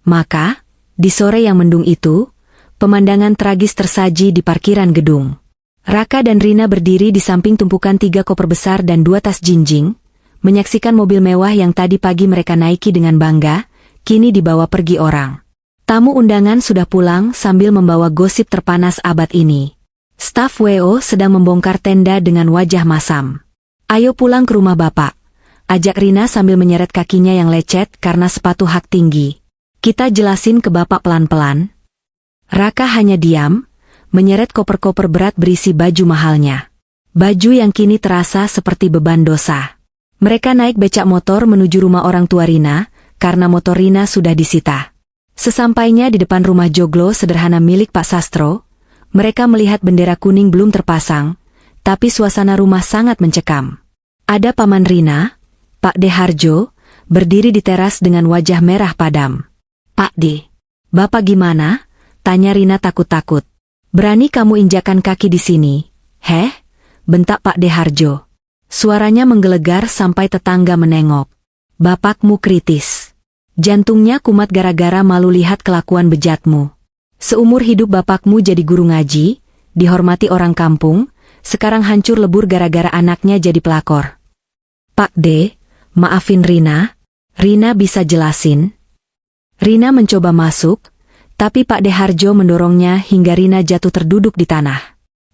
Maka, di sore yang mendung itu, pemandangan tragis tersaji di parkiran gedung. Raka dan Rina berdiri di samping tumpukan 3 koper besar dan 2 tas jinjing, menyaksikan mobil mewah yang tadi pagi mereka naiki dengan bangga, kini dibawa pergi orang. Tamu undangan sudah pulang sambil membawa gosip terpanas abad ini. Staf WO sedang membongkar tenda dengan wajah masam. Ayo pulang ke rumah Bapak, ajak Rina sambil menyeret kakinya yang lecet karena sepatu hak tinggi. Kita jelasin ke Bapak pelan-pelan. Raka hanya diam, menyeret koper-koper berat berisi baju mahalnya. Baju yang kini terasa seperti beban dosa. Mereka naik becak motor menuju rumah orang tua Rina, karena motor Rina sudah disita. Sesampainya di depan rumah joglo sederhana milik Pak Sastro, mereka melihat bendera kuning belum terpasang, tapi suasana rumah sangat mencekam. Ada Paman Rina, Pak De Harjo, berdiri di teras dengan wajah merah padam. Pak De, Bapak gimana? Tanya Rina takut-takut. Berani kamu injakan kaki di sini? Heh? Bentak Pak De Harjo. Suaranya menggelegar sampai tetangga menengok. Bapakmu kritis. Jantungnya kumat gara-gara malu lihat kelakuan bejatmu. Seumur hidup bapakmu jadi guru ngaji, dihormati orang kampung, sekarang hancur lebur gara-gara anaknya jadi pelakor. Pak De, maafin Rina. Rina bisa jelasin? Rina mencoba masuk, tapi Pak De Harjo mendorongnya hingga Rina jatuh terduduk di tanah.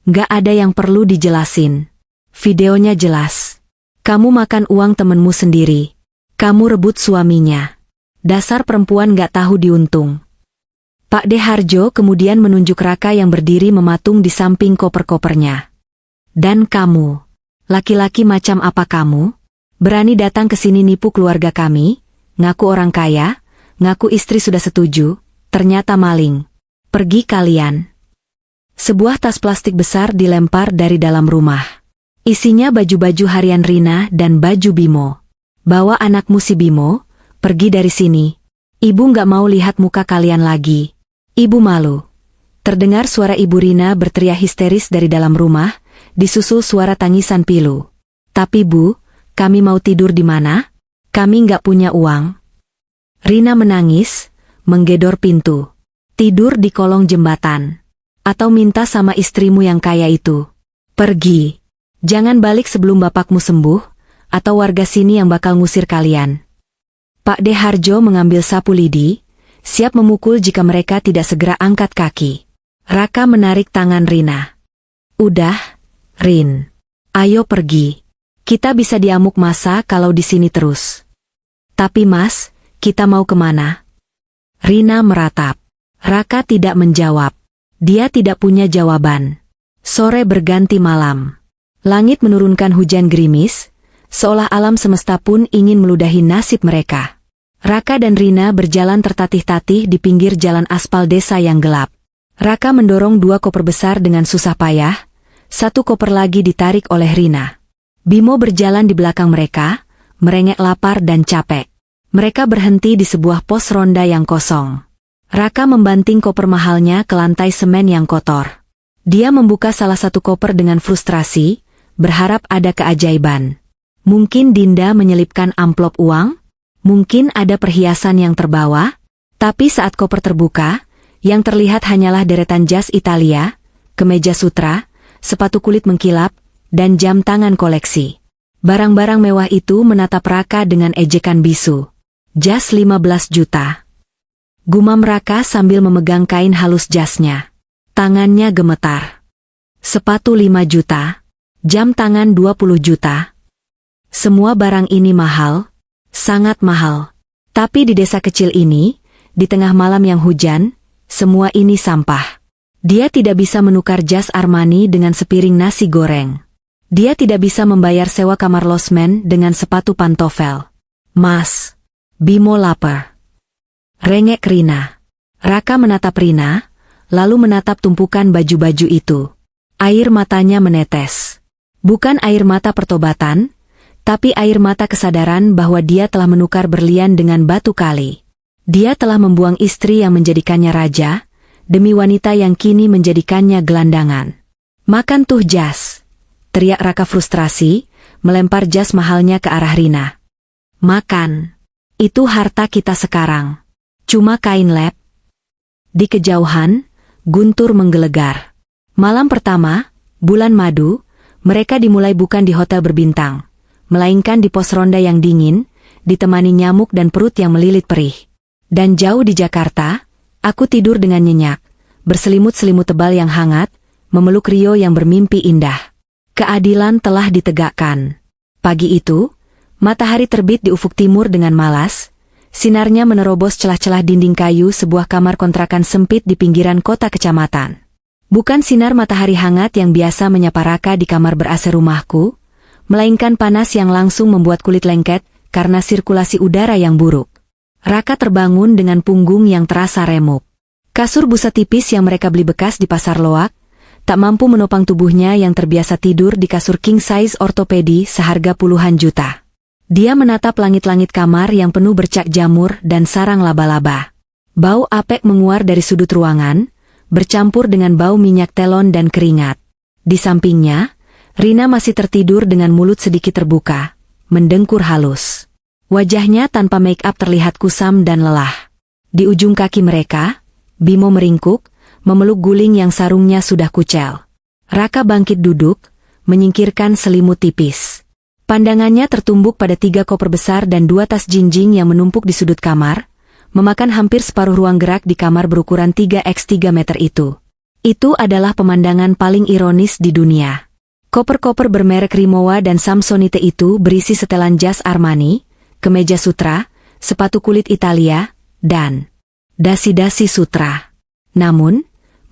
Gak ada yang perlu dijelasin. Videonya jelas. Kamu makan uang temenmu sendiri. Kamu rebut suaminya. Dasar perempuan gak tahu diuntung. Pak De Harjo kemudian menunjuk Raka yang berdiri mematung di samping koper-kopernya. Dan kamu, laki-laki macam apa kamu? Berani datang ke sini nipu keluarga kami, ngaku orang kaya, ngaku istri sudah setuju, ternyata maling. Pergi kalian. Sebuah tas plastik besar dilempar dari dalam rumah. Isinya baju-baju harian Rina dan baju Bimo. Bawa anakmu si Bimo, pergi dari sini. Ibu nggak mau lihat muka kalian lagi. Ibu malu. Terdengar suara Ibu Rina berteriak histeris dari dalam rumah, disusul suara tangisan pilu. Tapi Bu, kami mau tidur di mana? Kami nggak punya uang. Rina menangis, menggedor pintu. Tidur di kolong jembatan. Atau minta sama istrimu yang kaya itu. Pergi. Jangan balik sebelum bapakmu sembuh, atau warga sini yang bakal ngusir kalian. Pak De Harjo mengambil sapu lidi, siap memukul jika mereka tidak segera angkat kaki. Raka menarik tangan Rina. Udah, Rin. Ayo pergi. Kita bisa diamuk masa kalau di sini terus. Tapi Mas, kita mau kemana? Rina meratap. Raka tidak menjawab. Dia tidak punya jawaban. Sore berganti malam. Langit menurunkan hujan gerimis, seolah alam semesta pun ingin meludahi nasib mereka. Raka dan Rina berjalan tertatih-tatih di pinggir jalan aspal desa yang gelap. Raka mendorong 2 koper besar dengan susah payah, 1 koper lagi ditarik oleh Rina. Bimo berjalan di belakang mereka, merengek lapar dan capek. Mereka berhenti di sebuah pos ronda yang kosong. Raka membanting koper mahalnya ke lantai semen yang kotor. Dia membuka salah satu koper dengan frustrasi, berharap ada keajaiban. Mungkin Dinda menyelipkan amplop uang? Mungkin ada perhiasan yang terbawa? Tapi saat koper terbuka, yang terlihat hanyalah deretan jas Italia, kemeja sutra, sepatu kulit mengkilap, dan jam tangan koleksi. Barang-barang mewah itu menatap Raka dengan ejekan bisu. Jas 15 juta. Gumam Raka sambil memegang kain halus jasnya. Tangannya gemetar. Sepatu 5 juta. Jam tangan 20 juta. Semua barang ini mahal, sangat mahal. Tapi di desa kecil ini, di tengah malam yang hujan, semua ini sampah. Dia tidak bisa menukar jas Armani dengan sepiring nasi goreng. Dia tidak bisa membayar sewa kamar losmen dengan sepatu pantofel. Mas, Bimo lapar. Rengek Rina. Raka menatap Rina, lalu menatap tumpukan baju-baju itu. Air matanya menetes. Bukan air mata pertobatan, tapi air mata kesadaran bahwa dia telah menukar berlian dengan batu kali. Dia telah membuang istri yang menjadikannya raja, demi wanita yang kini menjadikannya gelandangan. Makan tuh jas, teriak Raka frustrasi, melempar jas mahalnya ke arah Rina. Makan, itu harta kita sekarang. Cuma kain lep. Di kejauhan, guntur menggelegar. Malam pertama, bulan madu, mereka dimulai bukan di hotel berbintang, melainkan di pos ronda yang dingin, ditemani nyamuk dan perut yang melilit perih. Dan jauh di Jakarta, aku tidur dengan nyenyak, berselimut selimut tebal yang hangat, memeluk Rio yang bermimpi indah. Keadilan telah ditegakkan. Pagi itu, matahari terbit di ufuk timur dengan malas, sinarnya menerobos celah-celah dinding kayu sebuah kamar kontrakan sempit di pinggiran kota kecamatan. Bukan sinar matahari hangat yang biasa menyapa Raka di kamar ber-AC rumahku, melainkan panas yang langsung membuat kulit lengket karena sirkulasi udara yang buruk. Raka terbangun dengan punggung yang terasa remuk. Kasur busa tipis yang mereka beli bekas di pasar loak, tak mampu menopang tubuhnya yang terbiasa tidur di kasur king size ortopedi seharga puluhan juta. Dia menatap langit-langit kamar yang penuh bercak jamur dan sarang laba-laba. Bau apek menguar dari sudut ruangan, bercampur dengan bau minyak telon dan keringat. Di sampingnya, Rina masih tertidur dengan mulut sedikit terbuka, mendengkur halus. Wajahnya tanpa make up terlihat kusam dan lelah. Di ujung kaki mereka, Bimo meringkuk, memeluk guling yang sarungnya sudah kucel. Raka bangkit duduk, menyingkirkan selimut tipis. Pandangannya tertumbuk pada 3 koper besar dan 2 tas jinjing yang menumpuk di sudut kamar, memakan hampir separuh ruang gerak di kamar berukuran 3x3 meter itu. Itu adalah pemandangan paling ironis di dunia. Koper-koper bermerek Rimowa dan Samsonite itu berisi setelan jas Armani, kemeja sutra, sepatu kulit Italia, dan dasi-dasi sutra. Namun,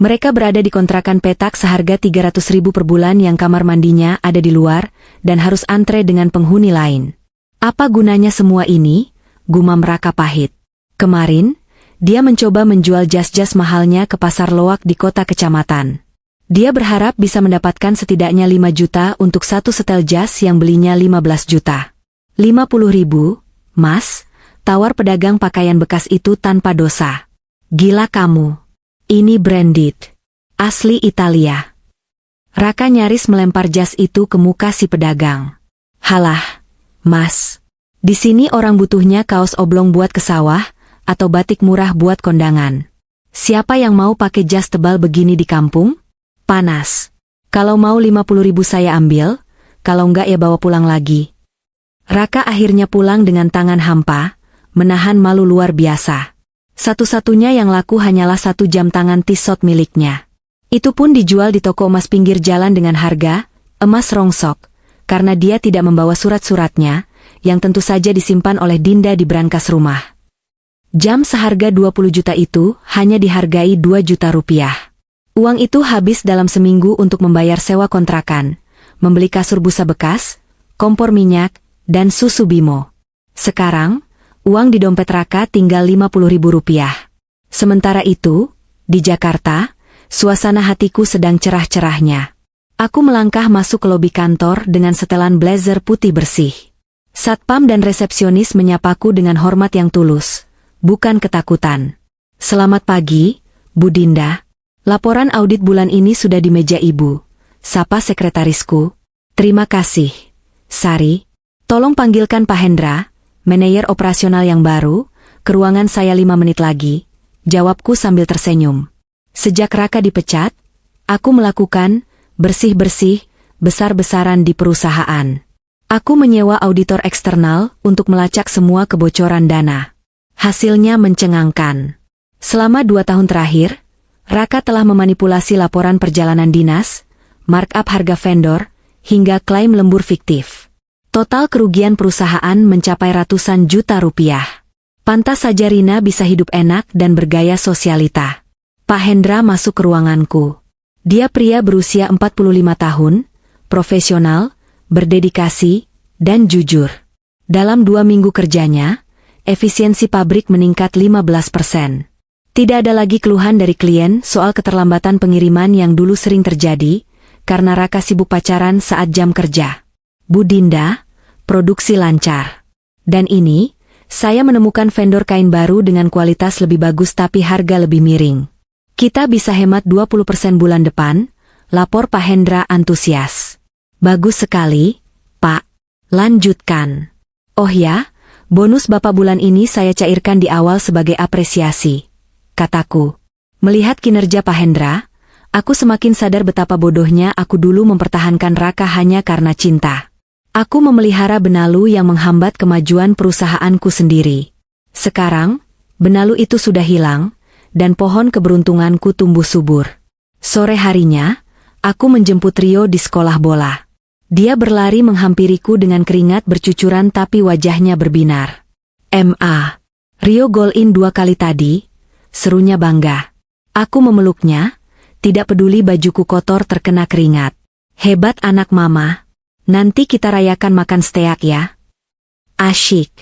mereka berada di kontrakan petak seharga 300.000 per bulan yang kamar mandinya ada di luar dan harus antre dengan penghuni lain. Apa gunanya semua ini? Gumam Raka pahit. Kemarin, Dia mencoba menjual jas-jas mahalnya ke pasar loak di kota kecamatan. Dia berharap bisa mendapatkan setidaknya 5 juta untuk satu setel jas yang belinya 15 juta. 50.000, Mas, tawar pedagang pakaian bekas itu tanpa dosa. Gila kamu. Ini branded. Asli Italia. Raka nyaris melempar jas itu ke muka si pedagang. Halah, Mas. Di sini orang butuhnya kaos oblong buat ke sawah, atau batik murah buat kondangan. Siapa yang mau pakai jas tebal begini di kampung? Panas. Kalau mau 50.000 saya ambil, kalau enggak ya bawa pulang lagi. Raka akhirnya pulang dengan tangan hampa, menahan malu luar biasa. Satu-satunya yang laku hanyalah 1 jam tangan Tissot miliknya. Itu pun dijual di toko emas pinggir jalan dengan harga emas rongsok, karena dia tidak membawa surat-suratnya, yang tentu saja disimpan oleh Dinda di brankas rumah. Jam seharga 20 juta itu hanya dihargai 2 juta rupiah. Uang itu habis dalam seminggu untuk membayar sewa kontrakan, membeli kasur busa bekas, kompor minyak, dan susu Bimo. Sekarang, uang di dompet Raka tinggal 50.000 rupiah. Sementara itu, di Jakarta, suasana hatiku sedang cerah-cerahnya. Aku melangkah masuk ke lobi kantor dengan setelan blazer putih bersih. Satpam dan resepsionis menyapaku dengan hormat yang tulus, bukan ketakutan. Selamat pagi, Bu Dinda. Laporan audit bulan ini sudah di meja Ibu. Sapa sekretarisku. Terima kasih. Sari, tolong panggilkan Pak Hendra, manajer operasional yang baru, ke ruangan saya 5 menit lagi, jawabku sambil tersenyum. Sejak Raka dipecat, aku melakukan bersih-bersih besar-besaran di perusahaan. Aku menyewa auditor eksternal untuk melacak semua kebocoran dana. Hasilnya mencengangkan. Selama 2 tahun terakhir, Raka telah memanipulasi laporan perjalanan dinas, markup harga vendor, hingga klaim lembur fiktif. Total kerugian perusahaan mencapai ratusan juta rupiah. Pantas saja Rina bisa hidup enak dan bergaya sosialita. Pak Hendra masuk ke ruanganku. Dia pria berusia 45 tahun, profesional, berdedikasi, dan jujur. Dalam 2 minggu kerjanya, efisiensi pabrik meningkat 15%. Tidak ada lagi keluhan dari klien soal keterlambatan pengiriman yang dulu sering terjadi, karena Raka sibuk pacaran saat jam kerja. Bu Dinda, produksi lancar. Dan ini, saya menemukan vendor kain baru dengan kualitas lebih bagus tapi harga lebih miring. Kita bisa hemat 20% bulan depan, lapor Pak Hendra antusias. Bagus sekali, Pak. Lanjutkan. Oh ya, bonus Bapak bulan ini saya cairkan di awal sebagai apresiasi, kataku. Melihat kinerja Pak Hendra, aku semakin sadar betapa bodohnya aku dulu mempertahankan Raka hanya karena cinta. Aku memelihara benalu yang menghambat kemajuan perusahaanku sendiri. Sekarang, benalu itu sudah hilang, dan pohon keberuntunganku tumbuh subur. Sore harinya, aku menjemput Rio di sekolah bola. Dia berlari menghampiriku dengan keringat bercucuran tapi wajahnya berbinar. "Ma, Rio gol in 2 kali tadi," serunya bangga. Aku memeluknya, tidak peduli bajuku kotor terkena keringat. "Hebat anak Mama. Nanti kita rayakan makan steak ya." "Asyik.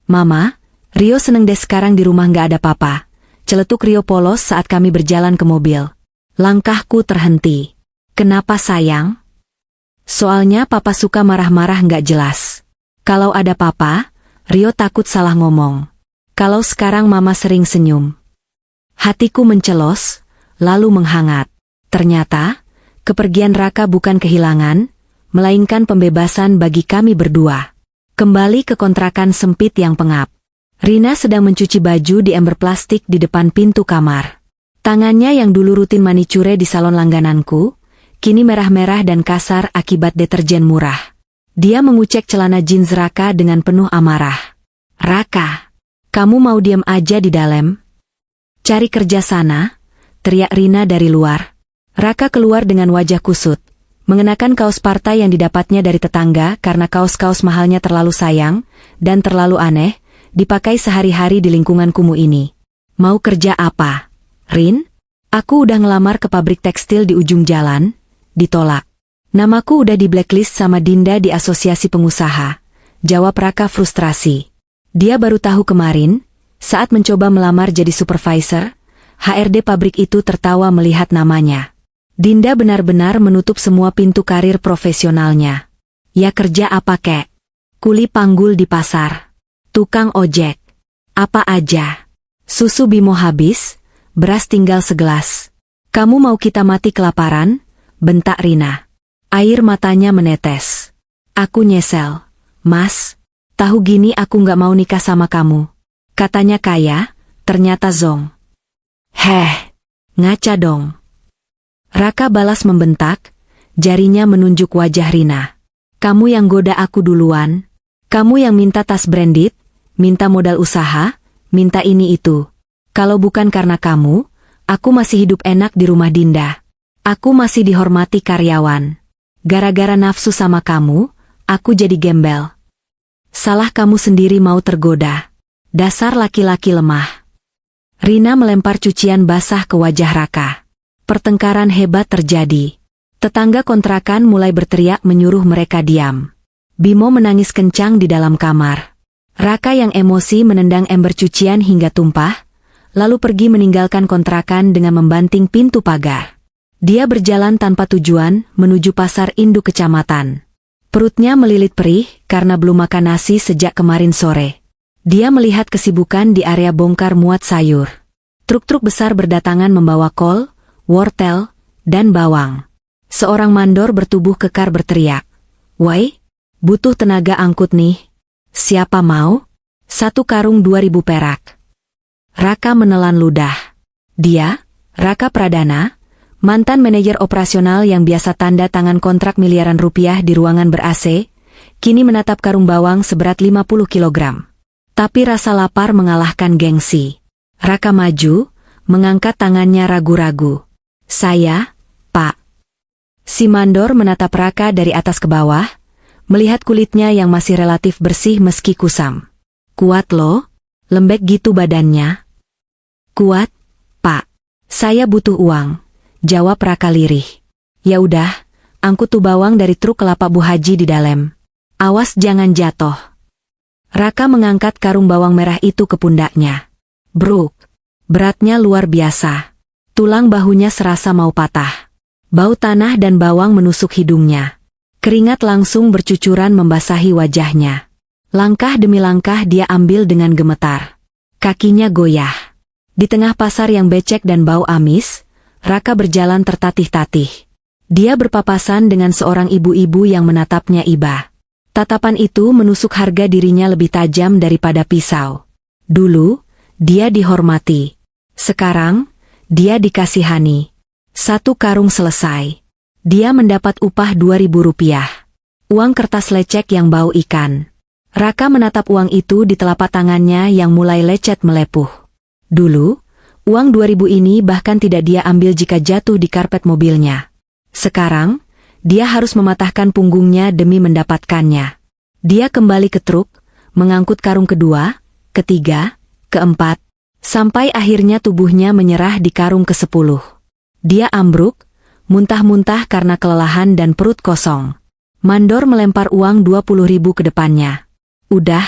Mama, Rio seneng deh sekarang di rumah nggak ada papa," celetuk Rio polos saat kami berjalan ke mobil. Langkahku terhenti. "Kenapa sayang?" "Soalnya papa suka marah-marah nggak jelas. Kalau ada papa, Rio takut salah ngomong. Kalau sekarang mama sering senyum." Hatiku mencelos, lalu menghangat. Ternyata, kepergian Raka bukan kehilangan, melainkan pembebasan bagi kami berdua. Kembali ke kontrakan sempit yang pengap. Rina sedang mencuci baju di ember plastik di depan pintu kamar. Tangannya yang dulu rutin manicure di salon langgananku, kini merah-merah dan kasar akibat deterjen murah. Dia mengucek celana jeans Raka dengan penuh amarah. "Raka, kamu mau diam aja di dalam? Cari kerja sana," teriak Rina dari luar. Raka keluar dengan wajah kusut, mengenakan kaos partai yang didapatnya dari tetangga karena kaos-kaos mahalnya terlalu sayang, dan terlalu aneh, dipakai sehari-hari di lingkungan kumuh ini. "Mau kerja apa, Rin?" "Aku udah ngelamar ke pabrik tekstil di ujung jalan." "Ditolak." "Namaku udah di blacklist sama Dinda di asosiasi pengusaha," jawab Raka frustrasi. Dia baru tahu kemarin, Saat mencoba melamar jadi supervisor, HRD pabrik itu tertawa melihat namanya. Dinda benar-benar menutup semua pintu karir profesionalnya. Ya kerja apa kek? Kuli panggul di pasar. Tukang ojek. Apa aja. Susu Bimo habis, beras tinggal segelas. Kamu mau kita mati kelaparan? Bentak Rina. Air matanya menetes. Aku nyesel. Mas, tahu gini aku nggak mau nikah sama kamu. Katanya kaya, ternyata zong. Heh, ngaca dong. Raka balas membentak, jarinya menunjuk wajah Rina. Kamu yang goda aku duluan. Kamu yang minta tas branded, minta modal usaha, minta ini itu. Kalau bukan karena kamu, aku masih hidup enak di rumah Dinda. Aku masih dihormati karyawan. Gara-gara nafsu sama kamu, aku jadi gembel. Salah kamu sendiri mau tergoda. Dasar laki-laki lemah. Rina melempar cucian basah ke wajah Raka. Pertengkaran hebat terjadi. Tetangga kontrakan mulai berteriak menyuruh mereka diam. Bimo menangis kencang di dalam kamar. Raka yang emosi menendang ember cucian hingga tumpah, lalu pergi meninggalkan kontrakan dengan membanting pintu pagar. Dia berjalan tanpa tujuan menuju pasar induk kecamatan. Perutnya melilit perih karena belum makan nasi sejak kemarin sore. Dia melihat kesibukan di area bongkar muat sayur. Truk-truk besar berdatangan membawa kol, wortel, dan bawang. Seorang mandor bertubuh kekar berteriak. Woi, butuh tenaga angkut nih. Siapa mau? 1 karung 2.000 perak. Raka menelan ludah. Dia, Raka Pradana, mantan manajer operasional yang biasa tanda tangan kontrak miliaran rupiah di ruangan ber-AC, kini menatap karung bawang seberat 50 kilogram. Tapi rasa lapar mengalahkan gengsi. Raka maju, mengangkat tangannya ragu-ragu. Saya, Pak. Si mandor menatap Raka dari atas ke bawah, melihat kulitnya yang masih relatif bersih meski kusam. Kuat lo, lembek gitu badannya. Kuat, Pak. Saya butuh uang, jawab Raka lirih. Ya udah, angkut tuh bawang dari truk kelapa Bu Haji di dalam. Awas jangan jatuh. Raka mengangkat karung bawang merah itu ke pundaknya. Bruk, beratnya luar biasa. Tulang bahunya serasa mau patah. Bau tanah dan bawang menusuk hidungnya. Keringat langsung bercucuran membasahi wajahnya. Langkah demi langkah dia ambil dengan gemetar. Kakinya goyah. Di tengah pasar yang becek dan bau amis, Raka berjalan tertatih-tatih. Dia berpapasan dengan seorang ibu-ibu yang menatapnya iba. Tatapan itu menusuk harga dirinya lebih tajam daripada pisau. Dulu, dia dihormati. Sekarang, dia dikasihani. 1 karung selesai. Dia mendapat upah 2.000 rupiah. Uang kertas lecek yang bau ikan. Raka menatap uang itu di telapak tangannya yang mulai lecet melepuh. Dulu, uang 2.000 ini bahkan tidak dia ambil jika jatuh di karpet mobilnya. Sekarang, dia harus mematahkan punggungnya demi mendapatkannya. Dia kembali ke truk, mengangkut karung kedua, ketiga, keempat, sampai akhirnya tubuhnya menyerah di karung ke-10. Dia ambruk, muntah-muntah karena kelelahan dan perut kosong. Mandor melempar uang 20.000 ke depannya. Udah,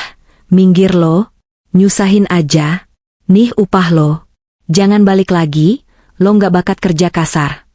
minggir lo, nyusahin aja. Nih upah lo. Jangan balik lagi, lo nggak bakat kerja kasar.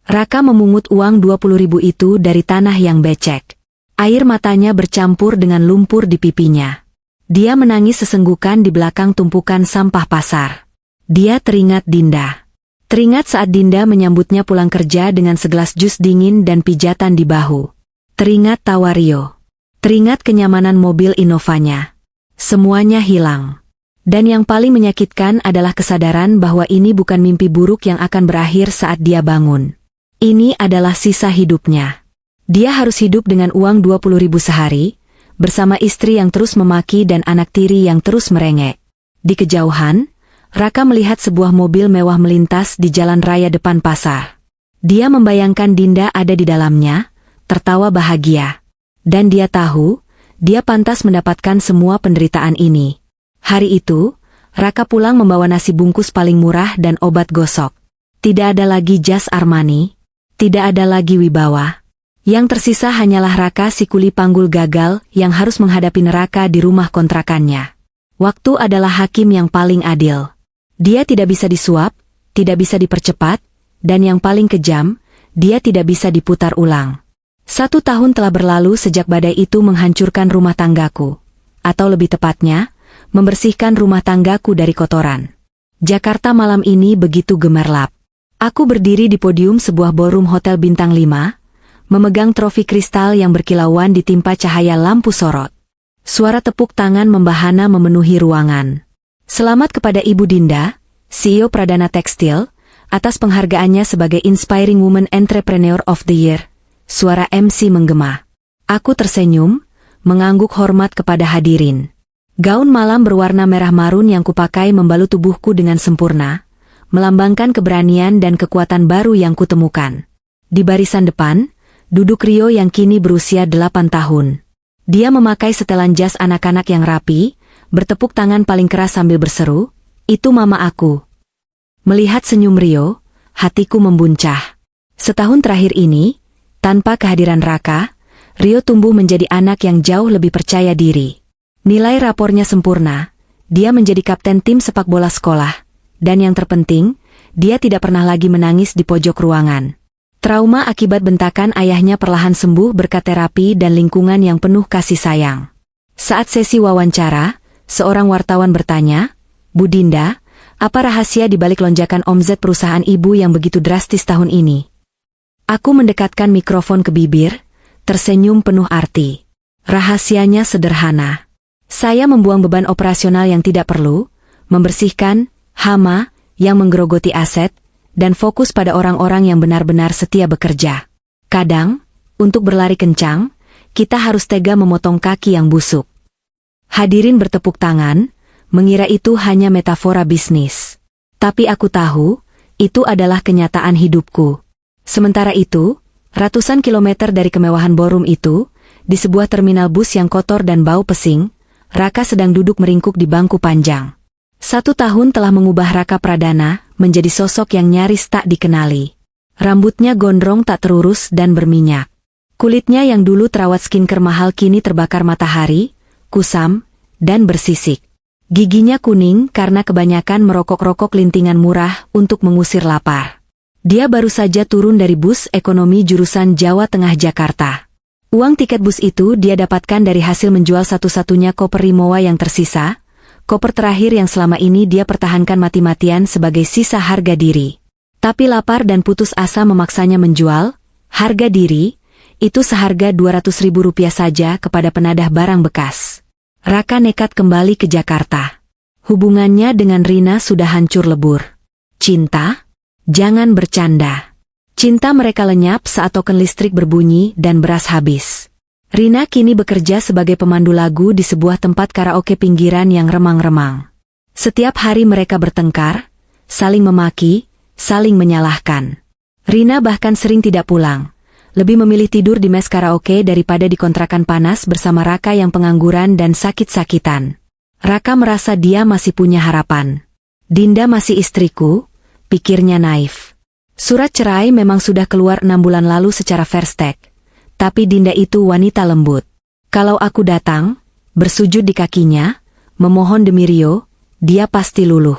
Raka memungut uang 20.000 itu dari tanah yang becek. Air matanya bercampur dengan lumpur di pipinya. Dia menangis sesenggukan di belakang tumpukan sampah pasar. Dia teringat Dinda. Teringat saat Dinda menyambutnya pulang kerja dengan segelas jus dingin dan pijatan di bahu. Teringat tawa Rio. Teringat kenyamanan mobil Innovanya. Semuanya hilang. Dan yang paling menyakitkan adalah kesadaran bahwa ini bukan mimpi buruk yang akan berakhir saat dia bangun. Ini adalah sisa hidupnya. Dia harus hidup dengan uang 20.000 sehari, bersama istri yang terus memaki dan anak tiri yang terus merengek. Di kejauhan, Raka melihat sebuah mobil mewah melintas di jalan raya depan pasar. Dia membayangkan Dinda ada di dalamnya, tertawa bahagia. Dan dia tahu, dia pantas mendapatkan semua penderitaan ini. Hari itu, Raka pulang membawa nasi bungkus paling murah dan obat gosok. Tidak ada lagi jas Armani. Tidak ada lagi wibawa. Yang tersisa hanyalah Raka si kuli panggul gagal yang harus menghadapi neraka di rumah kontrakannya. Waktu adalah hakim yang paling adil. Dia tidak bisa disuap, tidak bisa dipercepat, dan yang paling kejam, dia tidak bisa diputar ulang. 1 tahun telah berlalu sejak badai itu menghancurkan rumah tanggaku. Atau lebih tepatnya, membersihkan rumah tanggaku dari kotoran. Jakarta malam ini begitu gemerlap. Aku berdiri di podium sebuah ballroom hotel bintang 5, memegang trofi kristal yang berkilauan ditimpa cahaya lampu sorot. Suara tepuk tangan membahana memenuhi ruangan. Selamat kepada Ibu Dinda, CEO Pradana Tekstil, atas penghargaannya sebagai Inspiring Woman Entrepreneur of the Year. Suara MC menggema. Aku tersenyum, mengangguk hormat kepada hadirin. Gaun malam berwarna merah marun yang kupakai membalut tubuhku dengan sempurna, melambangkan keberanian dan kekuatan baru yang kutemukan. Di barisan depan, duduk Rio yang kini berusia 8 tahun. Dia memakai setelan jas anak-anak yang rapi, bertepuk tangan paling keras sambil berseru, "Itu mama aku." Melihat senyum Rio, hatiku membuncah. Setahun terakhir ini, tanpa kehadiran Raka, Rio tumbuh menjadi anak yang jauh lebih percaya diri. Nilai rapornya sempurna, dia menjadi kapten tim sepak bola sekolah, dan yang terpenting, dia tidak pernah lagi menangis di pojok ruangan. Trauma akibat bentakan ayahnya perlahan sembuh berkat terapi dan lingkungan yang penuh kasih sayang. Saat sesi wawancara, seorang wartawan bertanya, "Bu Dinda, apa rahasia di balik lonjakan omzet perusahaan ibu yang begitu drastis tahun ini?" Aku mendekatkan mikrofon ke bibir, tersenyum penuh arti. Rahasianya sederhana. Saya membuang beban operasional yang tidak perlu, membersihkan hama yang menggerogoti aset, dan fokus pada orang-orang yang benar-benar setia bekerja. Kadang, untuk berlari kencang, kita harus tega memotong kaki yang busuk. Hadirin bertepuk tangan, mengira itu hanya metafora bisnis. Tapi aku tahu, itu adalah kenyataan hidupku. Sementara itu, ratusan kilometer dari kemewahan ballroom itu, di sebuah terminal bus yang kotor dan bau pesing, Raka sedang duduk meringkuk di bangku panjang. 1 tahun telah mengubah Raka Pradana menjadi sosok yang nyaris tak dikenali. Rambutnya gondrong tak terurus dan berminyak. Kulitnya yang dulu terawat skincare mahal kini terbakar matahari, kusam, dan bersisik. Giginya kuning karena kebanyakan merokok-rokok lintingan murah untuk mengusir lapar. Dia baru saja turun dari bus ekonomi jurusan Jawa Tengah Jakarta. Uang tiket bus itu dia dapatkan dari hasil menjual satu-satunya koper Rimowa yang tersisa, koper terakhir yang selama ini dia pertahankan mati-matian sebagai sisa harga diri. Tapi lapar dan putus asa memaksanya menjual harga diri, itu seharga Rp200.000 saja kepada penadah barang bekas. Raka nekat kembali ke Jakarta. Hubungannya dengan Rina sudah hancur lebur. Cinta? Jangan bercanda. Cinta mereka lenyap saat token listrik berbunyi dan beras habis. Rina kini bekerja sebagai pemandu lagu di sebuah tempat karaoke pinggiran yang remang-remang. Setiap hari mereka bertengkar, saling memaki, saling menyalahkan. Rina bahkan sering tidak pulang, lebih memilih tidur di mes karaoke daripada di kontrakan panas bersama Raka yang pengangguran dan sakit-sakitan. Raka merasa dia masih punya harapan. Dinda masih istriku, pikirnya naif. Surat cerai memang sudah keluar 6 bulan lalu secara verstek. Tapi Dinda itu wanita lembut. Kalau aku datang, bersujud di kakinya, memohon demi Rio, dia pasti luluh.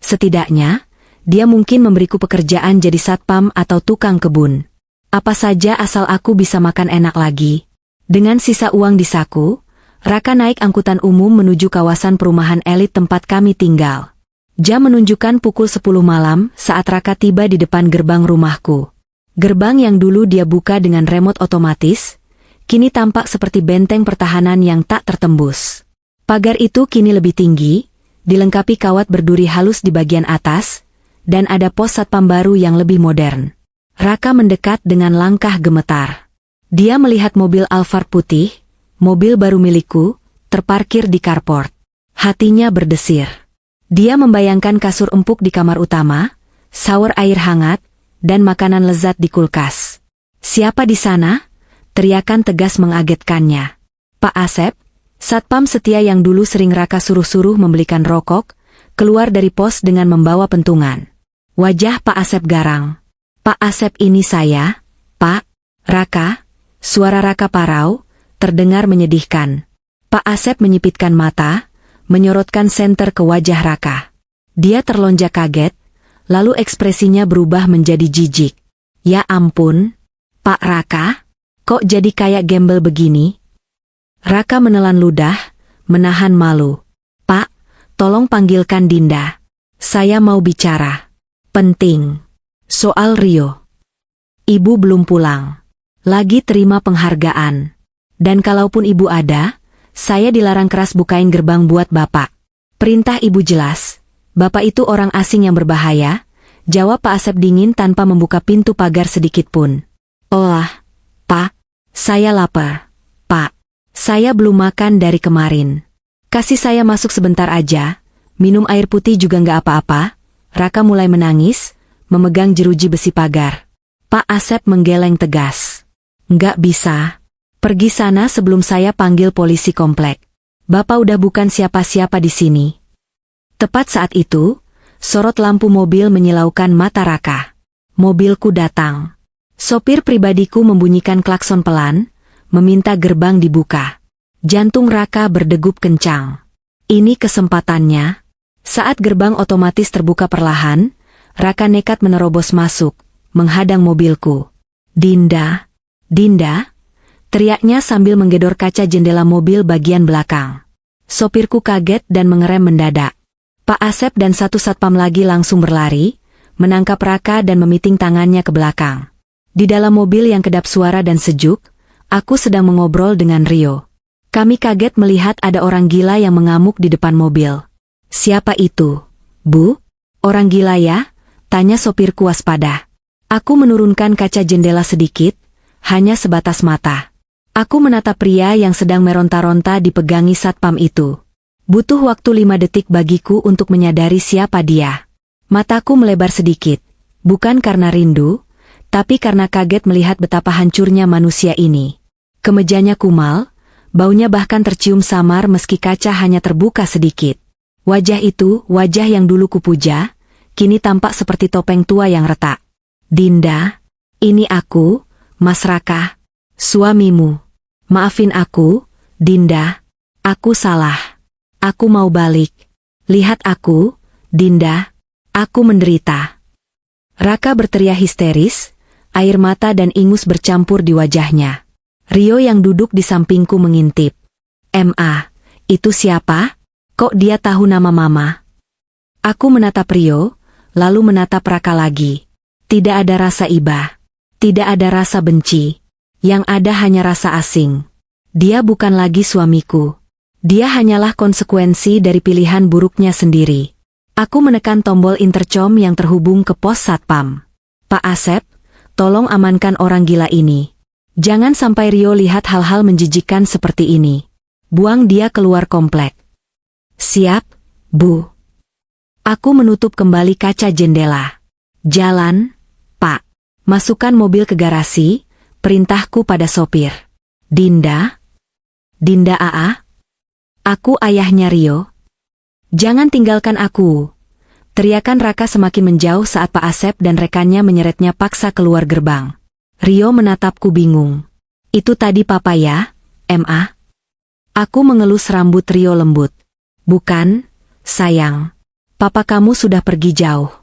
Setidaknya, dia mungkin memberiku pekerjaan jadi satpam atau tukang kebun. Apa saja asal aku bisa makan enak lagi. Dengan sisa uang di saku, Raka naik angkutan umum menuju kawasan perumahan elit tempat kami tinggal. Jam menunjukkan pukul 10 malam saat Raka tiba di depan gerbang rumahku. Gerbang yang dulu dia buka dengan remote otomatis, kini tampak seperti benteng pertahanan yang tak tertembus. Pagar itu kini lebih tinggi, dilengkapi kawat berduri halus di bagian atas, dan ada pos satpam baru yang lebih modern. Raka mendekat dengan langkah gemetar. Dia melihat mobil Alphard putih, mobil baru milikku, terparkir di carport. Hatinya berdesir. Dia membayangkan kasur empuk di kamar utama, shower air hangat, dan makanan lezat di kulkas. "Siapa di sana?" Teriakan tegas mengagetkannya. "Pak Asep," satpam setia yang dulu sering Raka suruh-suruh membelikan rokok, keluar dari pos dengan membawa pentungan. Wajah Pak Asep garang. "Pak Asep, ini saya, Pak." "Raka," suara Raka parau, terdengar menyedihkan. Pak Asep menyipitkan mata, menyorotkan senter ke wajah Raka. Dia terlonjak kaget, lalu ekspresinya berubah menjadi jijik. Ya ampun, Pak Raka, kok jadi kayak gembel begini? Raka menelan ludah, menahan malu. Pak, tolong panggilkan Dinda. Saya mau bicara. Penting. Soal Rio. Ibu belum pulang. Lagi terima penghargaan. Dan kalaupun ibu ada, saya dilarang keras bukain gerbang buat bapak. Perintah ibu jelas. Bapak itu orang asing yang berbahaya, jawab Pak Asep dingin tanpa membuka pintu pagar sedikit pun. Oh, Pak, saya lapar. Pak, saya belum makan dari kemarin. Kasih saya masuk sebentar aja, minum air putih juga nggak apa-apa. Raka mulai menangis, memegang jeruji besi pagar. Pak Asep menggeleng tegas. Nggak bisa. Pergi sana sebelum saya panggil polisi komplek. Bapak udah bukan siapa-siapa di sini. Tepat saat itu, sorot lampu mobil menyilaukan mata Raka. Mobilku datang. Sopir pribadiku membunyikan klakson pelan, meminta gerbang dibuka. Jantung Raka berdegup kencang. Ini kesempatannya. Saat gerbang otomatis terbuka perlahan, Raka nekat menerobos masuk, menghadang mobilku. Dinda, Dinda, teriaknya sambil menggedor kaca jendela mobil bagian belakang. Sopirku kaget dan mengerem mendadak. Pak Asep dan satu satpam lagi langsung berlari, menangkap Raka dan memiting tangannya ke belakang. Di dalam mobil yang kedap suara dan sejuk, aku sedang mengobrol dengan Rio. Kami kaget melihat ada orang gila yang mengamuk di depan mobil. Siapa itu? Bu? Orang gila ya? Tanya sopirku waspada. Aku menurunkan kaca jendela sedikit, hanya sebatas mata. Aku menatap pria yang sedang meronta-ronta dipegangi satpam itu. Butuh waktu 5 detik bagiku untuk menyadari siapa dia. Mataku melebar sedikit, bukan karena rindu, tapi karena kaget melihat betapa hancurnya manusia ini. Kemejanya kumal, baunya bahkan tercium samar meski kaca hanya terbuka sedikit. Wajah itu, wajah yang dulu kupuja, kini tampak seperti topeng tua yang retak. Dinda, ini aku, Mas Raka, suamimu. Maafin aku, Dinda, aku salah. Aku mau balik. Lihat aku, Dinda, aku menderita. Raka berteriak histeris, air mata dan ingus bercampur di wajahnya. Rio yang duduk di sampingku mengintip. Ma, itu siapa? Kok dia tahu nama mama? Aku menatap Rio, lalu menatap Raka lagi. Tidak ada rasa iba. Tidak ada rasa benci. Yang ada hanya rasa asing. Dia bukan lagi suamiku. Dia hanyalah konsekuensi dari pilihan buruknya sendiri. Aku menekan tombol intercom yang terhubung ke pos satpam. Pak Asep, tolong amankan orang gila ini. Jangan sampai Rio lihat hal-hal menjijikan seperti ini. Buang dia keluar komplek. Siap, Bu. Aku menutup kembali kaca jendela. Jalan, Pak. Masukkan mobil ke garasi, perintahku pada sopir. Dinda? Dinda AA? Aku ayahnya Rio. Jangan tinggalkan aku. Teriakan Raka semakin menjauh saat Pak Asep dan rekannya menyeretnya paksa keluar gerbang. Rio menatapku bingung. Itu tadi papa ya, Ma? Aku mengelus rambut Rio lembut. Bukan, sayang. Papa kamu sudah pergi jauh.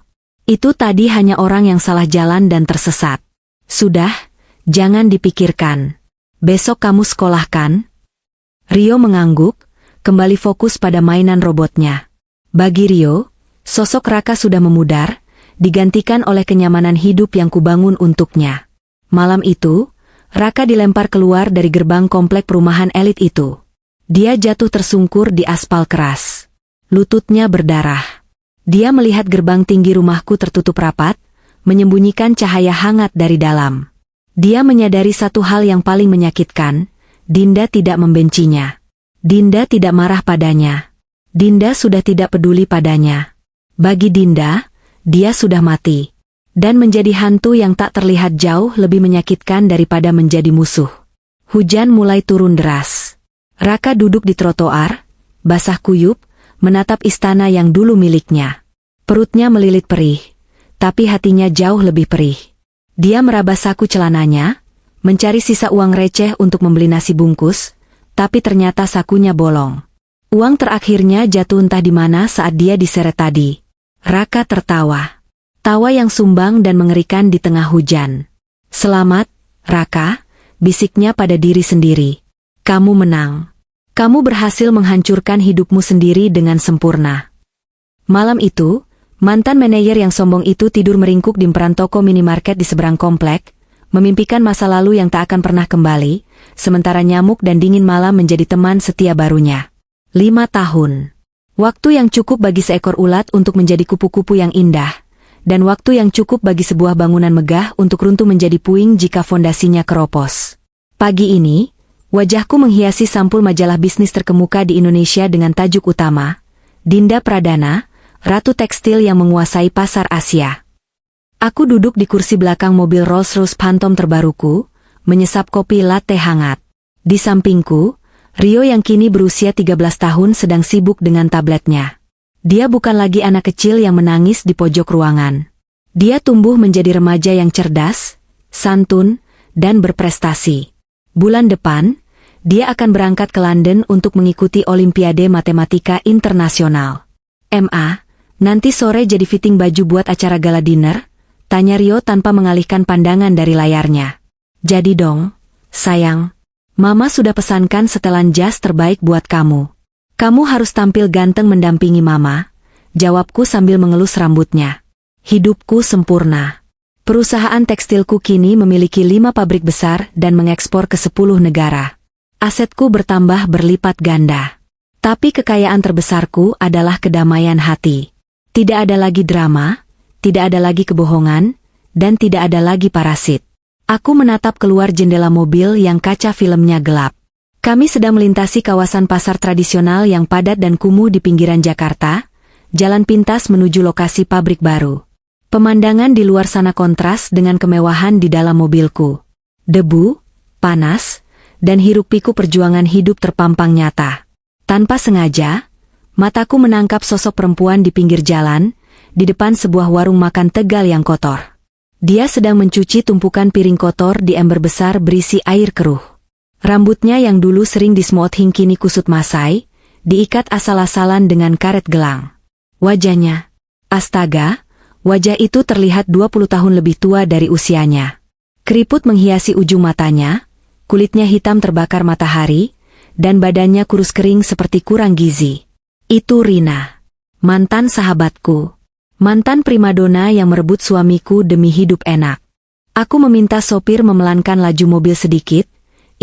Itu tadi hanya orang yang salah jalan dan tersesat. Sudah, jangan dipikirkan. Besok kamu sekolah kan? Rio mengangguk, kembali fokus pada mainan robotnya. Bagi Rio, sosok Raka sudah memudar, digantikan oleh kenyamanan hidup yang kubangun untuknya. Malam itu, Raka dilempar keluar dari gerbang komplek perumahan elit itu. Dia jatuh tersungkur di aspal keras. Lututnya berdarah. Dia melihat gerbang tinggi rumahku tertutup rapat, menyembunyikan cahaya hangat dari dalam. Dia menyadari satu hal yang paling menyakitkan, Dinda tidak membencinya. Dinda tidak marah padanya. Dinda sudah tidak peduli padanya. Bagi Dinda, dia sudah mati. Dan menjadi hantu yang tak terlihat jauh lebih menyakitkan daripada menjadi musuh. Hujan mulai turun deras. Raka duduk di trotoar, basah kuyup, menatap istana yang dulu miliknya. Perutnya melilit perih, tapi hatinya jauh lebih perih. Dia meraba saku celananya, mencari sisa uang receh untuk membeli nasi bungkus, tapi ternyata sakunya bolong. Uang terakhirnya jatuh entah di mana saat dia diseret tadi. Raka tertawa. Tawa yang sumbang dan mengerikan di tengah hujan. Selamat, Raka, bisiknya pada diri sendiri. Kamu menang. Kamu berhasil menghancurkan hidupmu sendiri dengan sempurna. Malam itu, mantan manajer yang sombong itu tidur meringkuk di emperan toko minimarket di seberang komplek, memimpikan masa lalu yang tak akan pernah kembali, sementara nyamuk dan dingin malam menjadi teman setia barunya. 5 tahun. Waktu yang cukup bagi seekor ulat untuk menjadi kupu-kupu yang indah, dan waktu yang cukup bagi sebuah bangunan megah untuk runtuh menjadi puing jika fondasinya keropos. Pagi ini, wajahku menghiasi sampul majalah bisnis terkemuka di Indonesia dengan tajuk utama, Dinda Pradana, Ratu Tekstil yang menguasai pasar Asia. Aku duduk di kursi belakang mobil Rolls-Royce Phantom terbaruku, menyesap kopi latte hangat. Di sampingku, Rio yang kini berusia 13 tahun sedang sibuk dengan tabletnya. Dia bukan lagi anak kecil yang menangis di pojok ruangan. Dia tumbuh menjadi remaja yang cerdas, santun, dan berprestasi. Bulan depan, dia akan berangkat ke London untuk mengikuti Olimpiade Matematika Internasional. "Ma, nanti sore jadi fitting baju buat acara gala dinner?" tanya Rio tanpa mengalihkan pandangan dari layarnya. "Jadi dong, sayang. Mama sudah pesankan setelan jas terbaik buat kamu. Kamu harus tampil ganteng mendampingi Mama," jawabku sambil mengelus rambutnya. Hidupku sempurna. Perusahaan tekstilku kini memiliki 5 pabrik besar dan mengekspor ke 10 negara. Asetku bertambah berlipat ganda. Tapi kekayaan terbesarku adalah kedamaian hati. Tidak ada lagi drama, tidak ada lagi kebohongan, dan tidak ada lagi parasit. Aku menatap keluar jendela mobil yang kaca filmnya gelap. Kami sedang melintasi kawasan pasar tradisional yang padat dan kumuh di pinggiran Jakarta, jalan pintas menuju lokasi pabrik baru. Pemandangan di luar sana kontras dengan kemewahan di dalam mobilku. Debu, panas, dan hiruk-pikuk perjuangan hidup terpampang nyata. Tanpa sengaja, mataku menangkap sosok perempuan di pinggir jalan, di depan sebuah warung makan Tegal yang kotor. Dia sedang mencuci tumpukan piring kotor di ember besar berisi air keruh. Rambutnya yang dulu sering dismoothing kini kusut masai, diikat asal-asalan dengan karet gelang. Wajahnya, astaga, wajah itu terlihat 20 tahun lebih tua dari usianya. Keriput menghiasi ujung matanya, kulitnya hitam terbakar matahari, dan badannya kurus kering seperti kurang gizi. Itu Rina, mantan sahabatku. Mantan primadona yang merebut suamiku demi hidup enak. Aku meminta sopir memelankan laju mobil sedikit,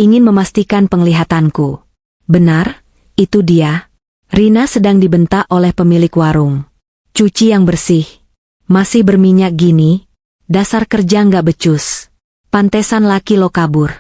ingin memastikan penglihatanku. Benar, itu dia. Rina sedang dibentak oleh pemilik warung. "Cuci yang bersih. Masih berminyak gini. Dasar kerja nggak becus. Pantesan laki lo kabur."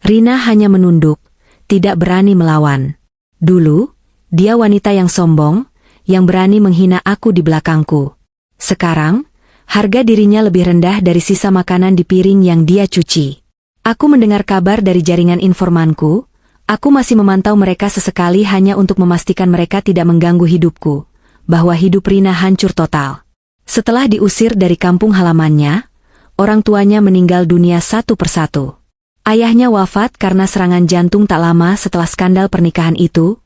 Rina hanya menunduk, tidak berani melawan. Dulu, dia wanita yang sombong, yang berani menghina aku di belakangku. Sekarang, harga dirinya lebih rendah dari sisa makanan di piring yang dia cuci. Aku mendengar kabar dari jaringan informanku, aku masih memantau mereka sesekali hanya untuk memastikan mereka tidak mengganggu hidupku, bahwa hidup Rina hancur total. Setelah diusir dari kampung halamannya, orang tuanya meninggal dunia satu persatu. Ayahnya wafat karena serangan jantung tak lama setelah skandal pernikahan itu,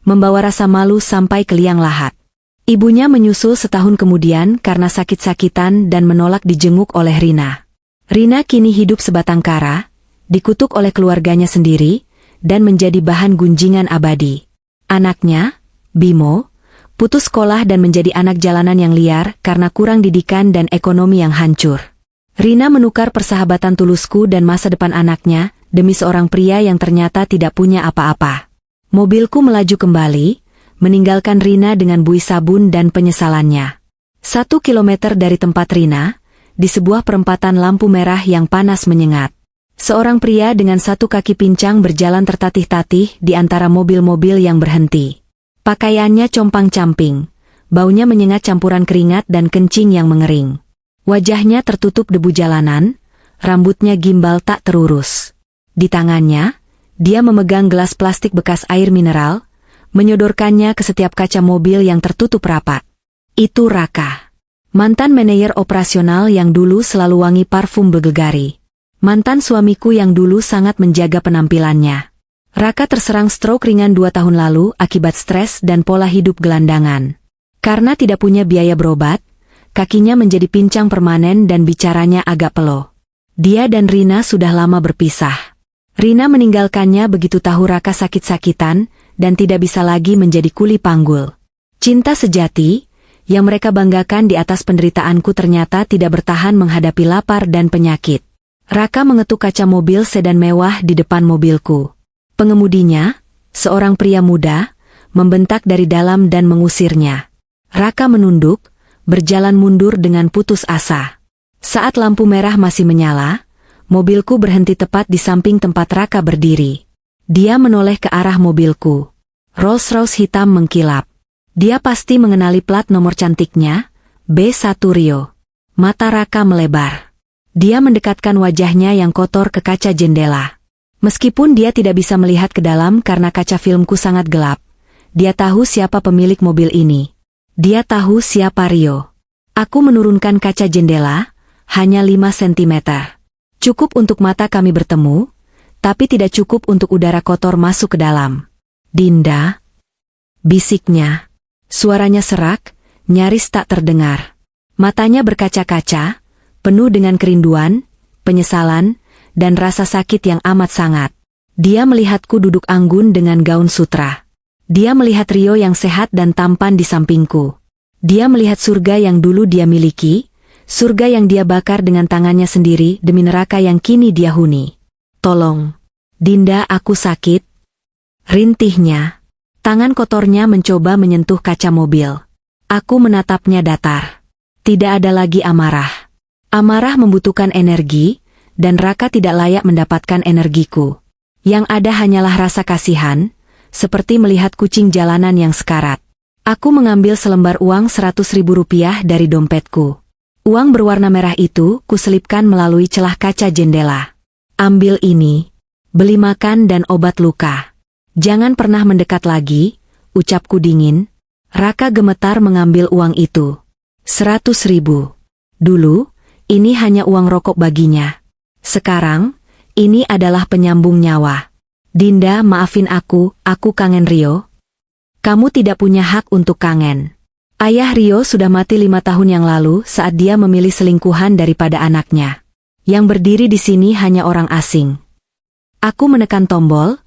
membawa rasa malu sampai ke liang lahat. Ibunya menyusul setahun kemudian karena sakit-sakitan dan menolak dijenguk oleh Rina. Rina kini hidup sebatang kara, dikutuk oleh keluarganya sendiri, dan menjadi bahan gunjingan abadi. Anaknya, Bimo, putus sekolah dan menjadi anak jalanan yang liar karena kurang didikan dan ekonomi yang hancur. Rina menukar persahabatan tulusku dan masa depan anaknya, demi seorang pria yang ternyata tidak punya apa-apa. Mobilku melaju kembali, meninggalkan Rina dengan buih sabun dan penyesalannya. 1 kilometer dari tempat Rina, di sebuah perempatan lampu merah yang panas menyengat. Seorang pria dengan satu kaki pincang berjalan tertatih-tatih di antara mobil-mobil yang berhenti. Pakaiannya compang-camping, baunya menyengat campuran keringat dan kencing yang mengering. Wajahnya tertutup debu jalanan, rambutnya gimbal tak terurus. Di tangannya, dia memegang gelas plastik bekas air mineral, menyodorkannya ke setiap kaca mobil yang tertutup rapat. Itu Raka. Mantan manajer operasional yang dulu selalu wangi parfum Bulgari. Mantan suamiku yang dulu sangat menjaga penampilannya. Raka terserang stroke ringan 2 tahun lalu akibat stres dan pola hidup gelandangan. Karena tidak punya biaya berobat, kakinya menjadi pincang permanen dan bicaranya agak peloh. Dia dan Rina sudah lama berpisah. Rina meninggalkannya begitu tahu Raka sakit-sakitan dan tidak bisa lagi menjadi kuli panggul. Cinta sejati, yang mereka banggakan di atas penderitaanku ternyata tidak bertahan menghadapi lapar dan penyakit. Raka mengetuk kaca mobil sedan mewah di depan mobilku. Pengemudinya, seorang pria muda, membentak dari dalam dan mengusirnya. Raka menunduk, berjalan mundur dengan putus asa. Saat lampu merah masih menyala, mobilku berhenti tepat di samping tempat Raka berdiri. Dia menoleh ke arah mobilku. Rolls-Royce hitam mengkilap. Dia pasti mengenali plat nomor cantiknya, B1 Rio. Mata Raka melebar. Dia mendekatkan wajahnya yang kotor ke kaca jendela. Meskipun dia tidak bisa melihat ke dalam karena kaca filmku sangat gelap, dia tahu siapa pemilik mobil ini. Dia tahu siapa Rio. Aku menurunkan kaca jendela, hanya 5 cm. Cukup untuk mata kami bertemu, tapi tidak cukup untuk udara kotor masuk ke dalam. Dinda, bisiknya. Suaranya serak, nyaris tak terdengar. Matanya berkaca-kaca, penuh dengan kerinduan, penyesalan, dan rasa sakit yang amat sangat. Dia melihatku duduk anggun dengan gaun sutra. Dia melihat Rio yang sehat dan tampan di sampingku. Dia melihat surga yang dulu dia miliki, surga yang dia bakar dengan tangannya sendiri demi neraka yang kini dia huni. Tolong, Dinda, aku sakit. Rintihnya. Tangan kotornya mencoba menyentuh kaca mobil. Aku menatapnya datar. Tidak ada lagi amarah. Amarah membutuhkan energi, dan Raka tidak layak mendapatkan energiku. Yang ada hanyalah rasa kasihan, seperti melihat kucing jalanan yang sekarat. Aku mengambil selembar uang 100.000 rupiah dari dompetku. Uang berwarna merah itu kuselipkan melalui celah kaca jendela. Ambil ini, beli makan dan obat luka. Jangan pernah mendekat lagi, ucapku dingin. Raka gemetar mengambil uang itu. 100.000. Dulu, ini hanya uang rokok baginya. Sekarang, ini adalah penyambung nyawa. Dinda, maafin aku kangen Rio. Kamu tidak punya hak untuk kangen. Ayah Rio sudah mati 5 tahun yang lalu saat dia memilih selingkuhan daripada anaknya. Yang berdiri di sini hanya orang asing. Aku menekan tombol,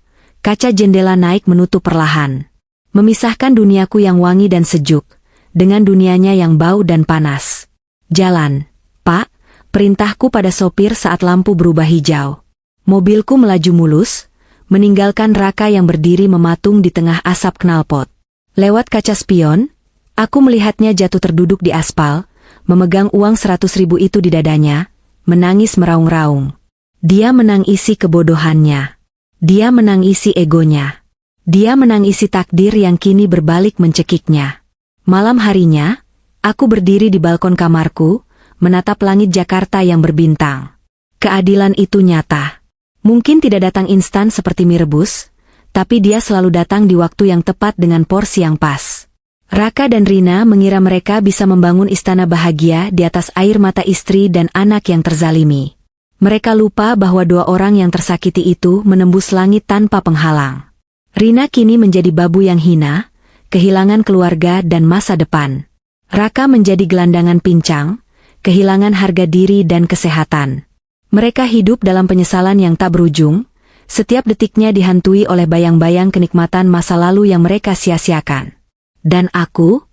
kaca jendela naik menutup perlahan. Memisahkan duniaku yang wangi dan sejuk, dengan dunianya yang bau dan panas. Jalan, Pak. Perintahku pada sopir saat lampu berubah hijau. Mobilku melaju mulus, meninggalkan Raka yang berdiri mematung di tengah asap knalpot. Lewat kaca spion, aku melihatnya jatuh terduduk di aspal, memegang uang 100.000 itu di dadanya, menangis meraung-raung. Dia menangisi kebodohannya. Dia menangisi egonya. Dia menangisi takdir yang kini berbalik mencekiknya. Malam harinya, aku berdiri di balkon kamarku, menatap langit Jakarta yang berbintang. Keadilan itu nyata. Mungkin tidak datang instan seperti mie rebus, tapi dia selalu datang di waktu yang tepat dengan porsi yang pas. Raka dan Rina mengira mereka bisa membangun istana bahagia di atas air mata istri dan anak yang terzalimi. Mereka lupa bahwa 2 orang yang tersakiti itu menembus langit tanpa penghalang. Rina kini menjadi babu yang hina, kehilangan keluarga dan masa depan. Raka menjadi gelandangan pincang, kehilangan harga diri dan kesehatan. Mereka hidup dalam penyesalan yang tak berujung, setiap detiknya dihantui oleh bayang-bayang kenikmatan masa lalu yang mereka sia-siakan. Dan aku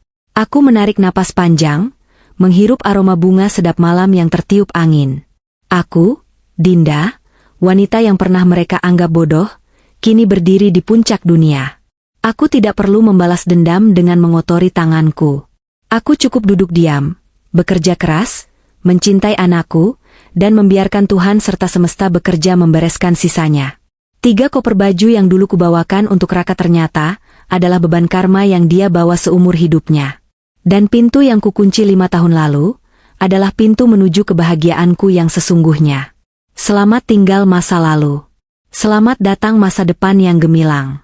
menarik napas panjang, menghirup aroma bunga sedap malam yang tertiup angin. Aku, Dinda, wanita yang pernah mereka anggap bodoh, kini berdiri di puncak dunia. Aku tidak perlu membalas dendam dengan mengotori tanganku. Aku cukup duduk diam, bekerja keras, mencintai anakku, dan membiarkan Tuhan serta semesta bekerja membereskan sisanya. 3 koper baju yang dulu kubawakan untuk Raka ternyata adalah beban karma yang dia bawa seumur hidupnya. Dan pintu yang kukunci 5 tahun lalu adalah pintu menuju kebahagiaanku yang sesungguhnya. Selamat tinggal masa lalu. Selamat datang masa depan yang gemilang.